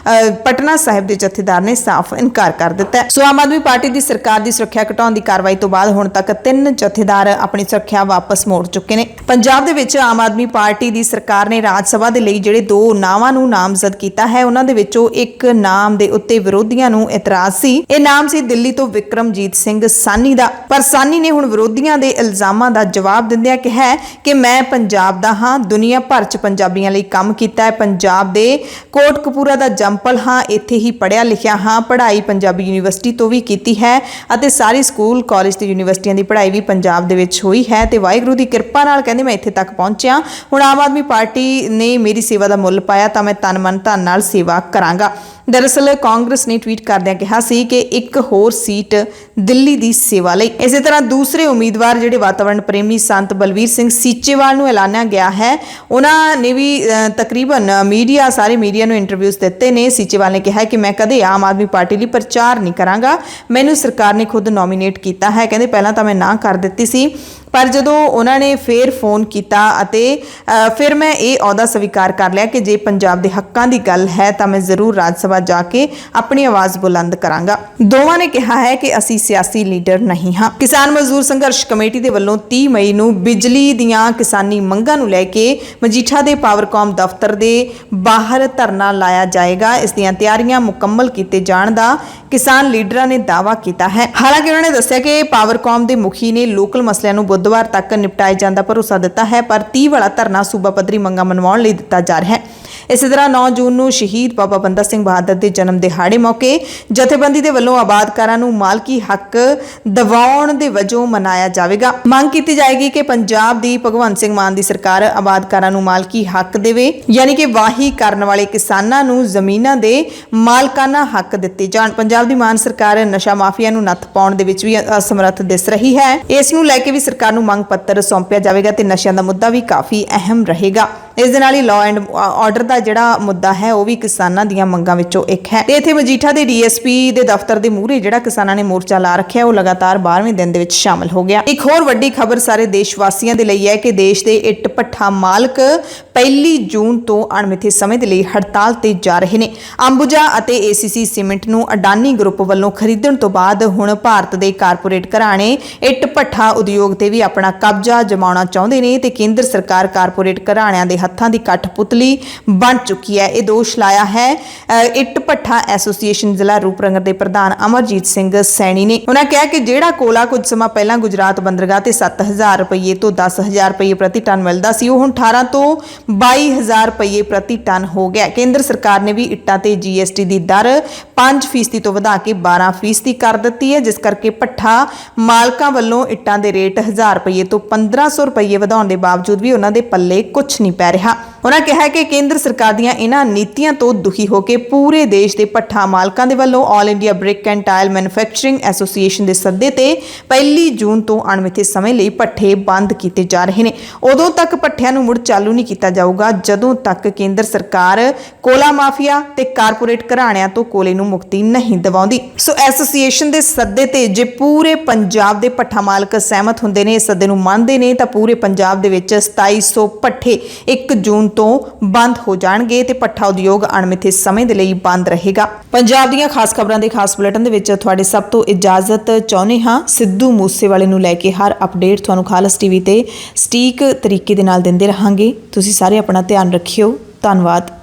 ਪਟਨਾ ਸਾਹਿਬ ਦੇ ਜਥੇਦਾਰ ਨੇ ਸਾਫ਼ ਇਨਕਾਰ ਕਰ ਦਿੱਤਾ ਹੈ। ਸੋ ਆਮ ਆਦਮੀ ਪਾਰਟੀ ਦੀ ਸਰਕਾਰ ਦੀ ਸੁਰੱਖਿਆ ਘਟਾਉਣ ਦੀ ਕਾਰਵਾਈ ਤੋਂ ਬਾਅਦ ਹੁਣ ਤੱਕ 3 ਜਥੇਦਾਰ ਆਪਣੀ ਸੁਰੱਖਿਆ ਵਾਪਸ ਮੋੜ ਚੁੱਕੇ ਨੇ। ਪੰਜਾਬ ਦੇ ਵਿੱਚ ਆਮ ਆਦਮੀ ਪਾਰਟੀ ਦੀ ਸਰਕਾਰ ਨੇ ਰਾਜ ਸਭਾ ਦੇ ਲਈ ਜਿਹੜੇ 2 ਨਾਵਾਂ ਨੂੰ ਨਾਮਜ਼ਦ ਕੀਤਾ ਹੈ, ਉਹਨਾਂ ਦੇ ਵਿੱਚੋਂ ਇੱਕ ਨਾਮ ਦੇ ਉੱਤੇ ਵਿਰੋਧੀਆਂ ਨੂੰ ਇਤਰਾਜ਼ ਸੀ। ਇਹ ਨਾਮ ਸੀ ਦਿੱਲੀ ਤੋਂ ਵਿਕਰਮਜੀਤ ਸਿੰਘ ਸਾਨੀ ਦਾ। ਪਰ ਸਾਨੀ ਨੇ ਹੁਣ ਵਿਰੋਧੀਆਂ ਦੇ ਇਲਜ਼ਾਮਾਂ ਦਾ ਜਵਾਬ ਦਿੰਦਿਆਂ ਕਿਹਾ ਕਿ ਮੈਂ ਪੰਜਾਬ ਦਾ ਹਾਂ, ਦੁਨੀਆ ਭਰ 'ਚ ਪੰਜਾਬੀਆਂ ਲਈ ਕੰਮ ਕੀਤਾ ਹੈ, ਪੰਜਾਬ ਦੇ ਕੋਟਕਪੂਰਾ ਦਾ ਜੰਪਲ ਹਾਂ, ਇੱਥੇ ਹੀ ਪੜ੍ਹਿਆ ਲਿਖਿਆ ਹਾਂ, ਪੜ੍ਹਾਈ ਪੰਜਾਬੀ ਯੂਨੀਵਰਸਿਟੀ ਤੋਂ ਵੀ ਕੀਤੀ ਹੈ ਅਤੇ ਸਾਰੀ ਸਕੂਲ ਕਾਲਜ ਤੇ ਯੂਨੀਵਰਸਿਟੀਆਂ ਦੀ ਪੜ੍ਹਾਈ ਵੀ ਪੰਜਾਬ ਦੇ ਵਿੱਚ ਹੋਈ ਹੈ ਤੇ ਵਾਹਿਗੁਰੂ ਦੀ ਕਿਰਪਾ ਨਾਲ ਕਹਿੰਦੇ ਮੈਂ ਇੱਥੇ ਤੱਕ ਪਹੁੰਚਿਆ। ਹੁਣ ਆਮ ਆਦਮੀ ਪਾਰਟੀ ਨੇ ਮੇਰੀ ਸੇਵਾ ਦਾ ਮੁੱਲ ਪਾਇਆ ਤਾਂ ਮੈਂ ਤਨ ਮਨ ਧਨ ਨਾਲ ਸੇਵਾ ਕਰਾਂਗਾ। ਦਰਅਸਲ ਕਾਂਗਰਸ ਨੇ ਟਵੀਟ ਕਰਦਿਆਂ ਕਿਹਾ ਸੀ ਕਿ ਇੱਕ ਹੋਰ ਸੀਟ ਦਿੱਲੀ ਦੀ ਸੇਵਾ ਲਈ। ਇਸੇ ਤਰ੍ਹਾਂ ਦੂਸਰੇ ਉਮੀਦਵਾਰ ਜਿਹੜੇ ਵਾਤਾਵਰਣ ਪ੍ਰੇਮੀ ਸੰਤ ਬਲਵੀਰ ਸਿੰਘ ਸੀਚੇਵਾਲ ਨੂੰ ਐਲਾਨਿਆ ਗਿਆ ਹੈ, ਉਹਨਾਂ ਨੇ ਵੀ ਤਕਰੀਬਨ ਸਾਰੇ ਮੀਡੀਆ ਨੂੰ ਇੰਟਰਵਿਊਜ਼ ਦਿੱਤੇ ਨੇ। ਸੀਚੇਵਾਲ ਨੇ ਕਿਹਾ ਕਿ ਮੈਂ ਕਦੇ ਆਮ ਆਦਮੀ ਪਾਰਟੀ ਲਈ ਪ੍ਰਚਾਰ ਨਹੀਂ ਕਰਾਂਗਾ, ਮੈਨੂੰ ਸਰਕਾਰ ਨੇ ਖੁਦ ਨੋਮੀਨੇਟ ਕੀਤਾ ਹੈ। ਕਹਿੰਦੇ ਪਹਿਲਾਂ ਤਾਂ ਮੈਂ ਨਾ ਕਰ ਦਿੱਤੀ ਸੀ, ਪਰ ਜਦੋਂ ਉਹਨਾਂ ਨੇ ਫੇਰ ਫੋਨ ਕੀਤਾ ਅਤੇ ਫਿਰ ਮੈਂ ਇਹ ਅਹੁਦਾ ਸਵੀਕਾਰ ਕਰ ਲਿਆ ਕਿ ਜੇ ਪੰਜਾਬ ਦੇ ਹੱਕਾਂ ਦੀ ਗੱਲ ਹੈ ਤਾਂ ਮੈਂ ਜ਼ਰੂਰ ਰਾਜ ਸਭਾ ਜਾ ਕੇ ਆਪਣੀ ਆਵਾਜ਼ ਬੁਲੰਦ ਕਰਾਂਗਾ। ਦੋਵਾਂ ਨੇ ਕਿਹਾ ਹੈ ਕਿ ਅਸੀਂ ਸਿਆਸੀ ਲੀਡਰ ਨਹੀਂ ਹਾਂ। ਕਿਸਾਨ ਮਜ਼ਦੂਰ ਸੰਘਰਸ਼ ਕਮੇਟੀ ਦੇ ਵੱਲੋਂ 30 ਮਈ ਨੂੰ ਬਿਜਲੀ ਦੀਆਂ ਕਿਸਾਨੀ ਮੰਗਾਂ ਨੂੰ ਲੈ ਕੇ ਮਜੀਠਾ ਦੇ ਪਾਵਰਕਾਮ ਦਫ਼ਤਰ ਦੇ ਬਾਹਰ ਧਰਨਾ ਲਾਇਆ ਜਾਏਗਾ। ਇਸ ਦੀਆਂ ਤਿਆਰੀਆਂ ਮੁਕੰਮਲ ਕੀਤੇ ਜਾਣ ਦਾ ਕਿਸਾਨ ਲੀਡਰਾਂ ਨੇ ਦਾਅਵਾ ਕੀਤਾ ਹੈ। ਹਾਲਾਂਕਿ ਉਹਨਾਂ ਨੇ ਦੱਸਿਆ ਕਿ ਪਾਵਰਕਾਮ ਦੇ ਮੁਖੀ ਨੇ ਲੋਕਲ ਮਸਲਿਆਂ ਨੂੰ ਬੁੱਧਵਾਰ ਤੱਕ ਨਿਪਟਾਏ ਜਾਣ ਦਾ ਭਰੋਸਾ ਦਿੱਤਾ ਹੈ, ਪਰ 30 ਵਾਲਾ ਧਰਨਾ ਸੂਬਾ ਪੱਧਰੀ ਮੰਗਾਂ ਮਨਵਾਉਣ ਲਈ ਦਿੱਤਾ ਜਾ ਰਿਹਾ ਹੈ। ਇਸੇ ਤਰ੍ਹਾਂ 9 ਜੂਨ ਨੂੰ ਸ਼ਹੀਦ ਬਾਬਾ ਬੰਦਾ ਸਿੰਘ ਬਹਾਦਰ ਦੇ ਜਨਮ ਦਿਹਾੜੇ ਮੌਕੇ ਜਥੇਬੰਦੀ ਦੇ ਵੱਲੋਂ ਆਬਾਦਕਾਰਾਂ ਨੂੰ ਮਾਲਕੀ ਹੱਕ ਦਿਵਾਉਣ ਦੇ ਵਜੋਂ ਮਨਾਇਆ ਜਾਵੇਗਾ। ਮੰਗ ਕੀਤੀ ਜਾਏਗੀ ਕਿ ਪੰਜਾਬ ਦੀ ਭਗਵੰਤ ਸਿੰਘ ਮਾਨ ਦੀ ਸਰਕਾਰ ਆਬਾਦਕਾਰਾਂ ਨੂੰ ਮਾਲਕੀ ਹੱਕ ਦੇਵੇ, ਯਾਨੀ ਕਿ ਵਾਹੀ ਕਰਨ ਵਾਲੇ ਕਿਸਾਨਾਂ ਨੂੰ ਜ਼ਮੀਨਾਂ ਦੇ ਮਾਲਕਾਨਾ ਹੱਕ ਦਿੱਤੇ ਜਾਣ। ਪੰਜਾਬ ਦੀ ਮਾਨ ਸਰਕਾਰ ਨਸ਼ਾ ਮਾਫੀਆ ਨੂੰ ਨੱਥ ਪਾਉਣ ਦੇ ਵਿੱਚ ਵੀ ਅਸਮਰੱਥ ਦਿਸ ਰਹੀ ਹੈ। ਇਸ ਨੂੰ ਲੈ ਕੇ ਵੀ ਸਰਕਾਰ ਨੂੰ ਮੰਗ ਪੱਤਰ ਸੌਂਪਿਆ ਜਾਵੇਗਾ ਤੇ ਨਸ਼ਿਆਂ ਦਾ ਮੁੱਦਾ ਵੀ ਕਾਫੀ ਅਹਿਮ ਰਹੇਗਾ। ਇਸ ਦੇ ਨਾਲ ਹੀ ਲਾਅ ਐਂਡ ਆਰਡਰ ਦਾ ਜਿਹੜਾ ਮੁੱਦਾ ਹੈ ਉਹ ਵੀ ਕਿਸਾਨਾਂ ਦੀਆਂ ਮੰਗਾਂ ਵਿੱਚੋਂ ਇੱਕ ਹੈ। ਤੇ ਇੱਥੇ ਮਜੀਠਾ ਦੇ ਡੀਐਸਪੀ ਦੇ ਦਫ਼ਤਰ ਦੇ ਮੂਹਰੇ ਜਿਹੜਾ ਕਿਸਾਨਾਂ ਨੇ ਮੋਰਚਾ ਲਾ ਰੱਖਿਆ ਉਹ ਲਗਾਤਾਰ 12ਵੇਂ ਦਿਨ ਦੇ ਵਿੱਚ ਸ਼ਾਮਲ ਹੋ ਗਿਆ। ਇੱਕ ਹੋਰ ਵੱਡੀ ਖਬਰ ਸਾਰੇ ਦੇਸ਼ ਵਾਸੀਆਂ ਦੇ ਲਈ ਹੈ ਕਿ ਦੇਸ਼ ਦੇ ਇੱਟ ਭੱਠਾ ਮਾਲਕ 1 ਜੂਨ ਤੋਂ ਅਣਮਿੱਥੇ ਸਮੇਂ ਦੇ ਲਈ ਹੜਤਾਲ ਤੇ ਜਾ ਰਹੇ ਨੇ। ਅੰਬੂਜਾ ਅਤੇ ਏਸੀਸੀ ਸੀਮੈਂਟ ਨੂੰ ਅਡਾਨੀ ਗਰੁੱਪ ਵੱਲੋਂ ਖਰੀਦਣ ਤੋਂ ਬਾਅਦ ਹੁਣ ਭਾਰਤ ਦੇ ਕਾਰਪੋਰੇਟ ਘਰਾਣੇ ਇੱਟ ਭੱਠਾ ਉਦਯੋਗ ਤੇ ਵੀ ਆਪਣਾ ਕਬਜ਼ਾ ਜਮਾਉਣਾ ਚਾਹੁੰਦੇ ਨੇ ਤੇ ਕੇਂਦਰ ਸਰਕਾਰ ਕਾਰਪੋਰੇਟ ਘਰਾਣਿਆਂ ਦੇ ਹੱਥਾਂ ਦੀ ਕਠਪੁਤਲੀ ਬਣ ਚੁੱਕੀ ਹੈ। ਇਹ ਦੋਸ਼ ਲਾਇਆ ਹੈ ਇੱਟ ਭੱਠਾ ਐਸੋਸੀਏਸ਼ਨ ਜ਼ਿਲ੍ਹਾ ਰੂਪਨਗਰ ਦੇ ਪ੍ਰਧਾਨ ਅਮਰਜੀਤ ਸਿੰਘ ਸੈਣੀ ਨੇ। ਉਹਨਾਂ ਕਿਹਾ ਕਿ ਜਿਹੜਾ ਕੋਲਾ ਕੁਝ ਸਮਾਂ ਪਹਿਲਾਂ ਗੁਜਰਾਤ ਬੰਦਰਗਾਹ ਤੇ 7000 ਰੁਪਏ ਤੋਂ 10000 ਰੁਪਏ ਪ੍ਰਤੀ ਟਨ ਮਿਲਦਾ ਸੀ, ਉਹ ਹੁਣ 18 ਤੋਂ 22000 ਰੁਪਏ ਪ੍ਰਤੀ ਟਨ ਹੋ ਗਿਆ। ਕੇਂਦਰ ਸਰਕਾਰ ਨੇ ਵੀ ਇੱਟਾਂ ਤੇ GST ਦੀ ਦਰ 5% ਤੋਂ ਵਧਾ ਕੇ 12% ਕਰ ਦਿੱਤੀ ਹੈ, ਜਿਸ ਕਰਕੇ ਭੱਠਾ ਮਾਲਕਾਂ ਵੱਲੋਂ ਇੱਟਾਂ ਦੇ ਰੇਟ 1000 ਰੁਪਏ ਤੋਂ 1500 ਰੁਪਏ ਵਧਾਉਣ ਦੇ ਬਾਵਜੂਦ ਵੀ ਉਹਨਾਂ ਦੇ ਪੱਲੇ ਕੁਝ ਨਹੀਂ ਪੈ ਰਿਹਾ। ਉਹਨਾਂ ਕਿਹਾ ਕਿ ਕੇਂਦਰ ਸਰਕਾਰ ਦੀਆਂ ਇਹਨਾਂ ਨੀਤੀਆਂ ਤੋਂ ਦੁਖੀ ਹੋ ਕੇ ਪੂਰੇ ਦੇਸ਼ ਦੇ ਭੱਠਾ ਮਾਲਕਾਂ ਦੇ ਵੱਲੋਂ all India brick and tile manufacturing association ਦੇ ਸੱਦੇ ਤੇ 1 ਜੂਨ ਤੋਂ ਅਣਮਿੱਥੇ ਸਮੇਂ ਲਈ ਭੱਠੇ ਬੰਦ ਕੀਤੇ ਜਾ ਰਹੇ ਨੇ। ਉਦੋਂ ਤੱਕ ਭੱਠਿਆਂ ਨੂੰ ਮੁੜ ਚਾਲੂ ਨਹੀਂ ਕੀਤਾ ਜਾਊਗਾ ਜਦੋਂ ਤੱਕ ਕੇਂਦਰ ਸਰਕਾਰ ਕੋਲਾ ਮਾਫੀਆ ਤੇ ਕਾਰਪੋਰੇਟ ਘਰਾਣਿਆਂ ਤੋਂ ਕੋਲੇ ਨੂੰ ਮੁਕਤੀ ਨਹੀਂ ਦਿਵਾਉਂਦੀ। ਸੋ ਐਸੋਸੀਏਸ਼ਨ ਦੇ ਸੱਦੇ ਤੇ ਜੇ ਪੂਰੇ ਪੰਜਾਬ ਦੇ ਭੱਠਾ ਮਾਲਕ ਸਹਿਮਤ ਹੁੰਦੇ ਨੇ, ਇਸ ਸੱਦੇ ਨੂੰ ਮੰਨਦੇ ਨੇ, ਤਾਂ ਪੂਰੇ ਪੰਜਾਬ ਦੇ ਵਿੱਚ 2700 ਭੱਠੇ 1 ਜੂਨ ਤੋਂ ਬੰਦ ਹੋ ਜਾਣਗੇ ਤੇ ਭੱਠਾ ਉਦਯੋਗ ਅਣਮਿੱਥੇ ਸਮੇਂ ਦੇ ਲਈ ਬੰਦ ਰਹੇਗਾ। ਪੰਜਾਬ ਦੀਆਂ ਖਾਸ ਖਬਰਾਂ ਦੇ ਖਾਸ ਬੁਲੇਟਿਨ ਦੇ ਵਿੱਚ ਤੁਹਾਡੇ ਸਭ ਤੋਂ ਇਜਾਜ਼ਤ ਚਾਹੁੰਦੇ ਹਾਂ। ਸਿੱਧੂ ਮੂਸੇਵਾਲੇ ਨੂੰ ਲੈ ਕੇ ਹਰ ਅਪਡੇਟ ਤੁਹਾਨੂੰ ਖਾਲਸ ਟੀਵੀ ਤੇ ਸਟੀਕ ਤਰੀਕੇ ਦੇ ਨਾਲ ਦਿੰਦੇ ਰਹਾਂਗੇ। ਤੁਸੀਂ ਸਾਰੇ ਆਪਣਾ ਧਿਆਨ ਰੱਖਿਓ। ਧੰਨਵਾਦ।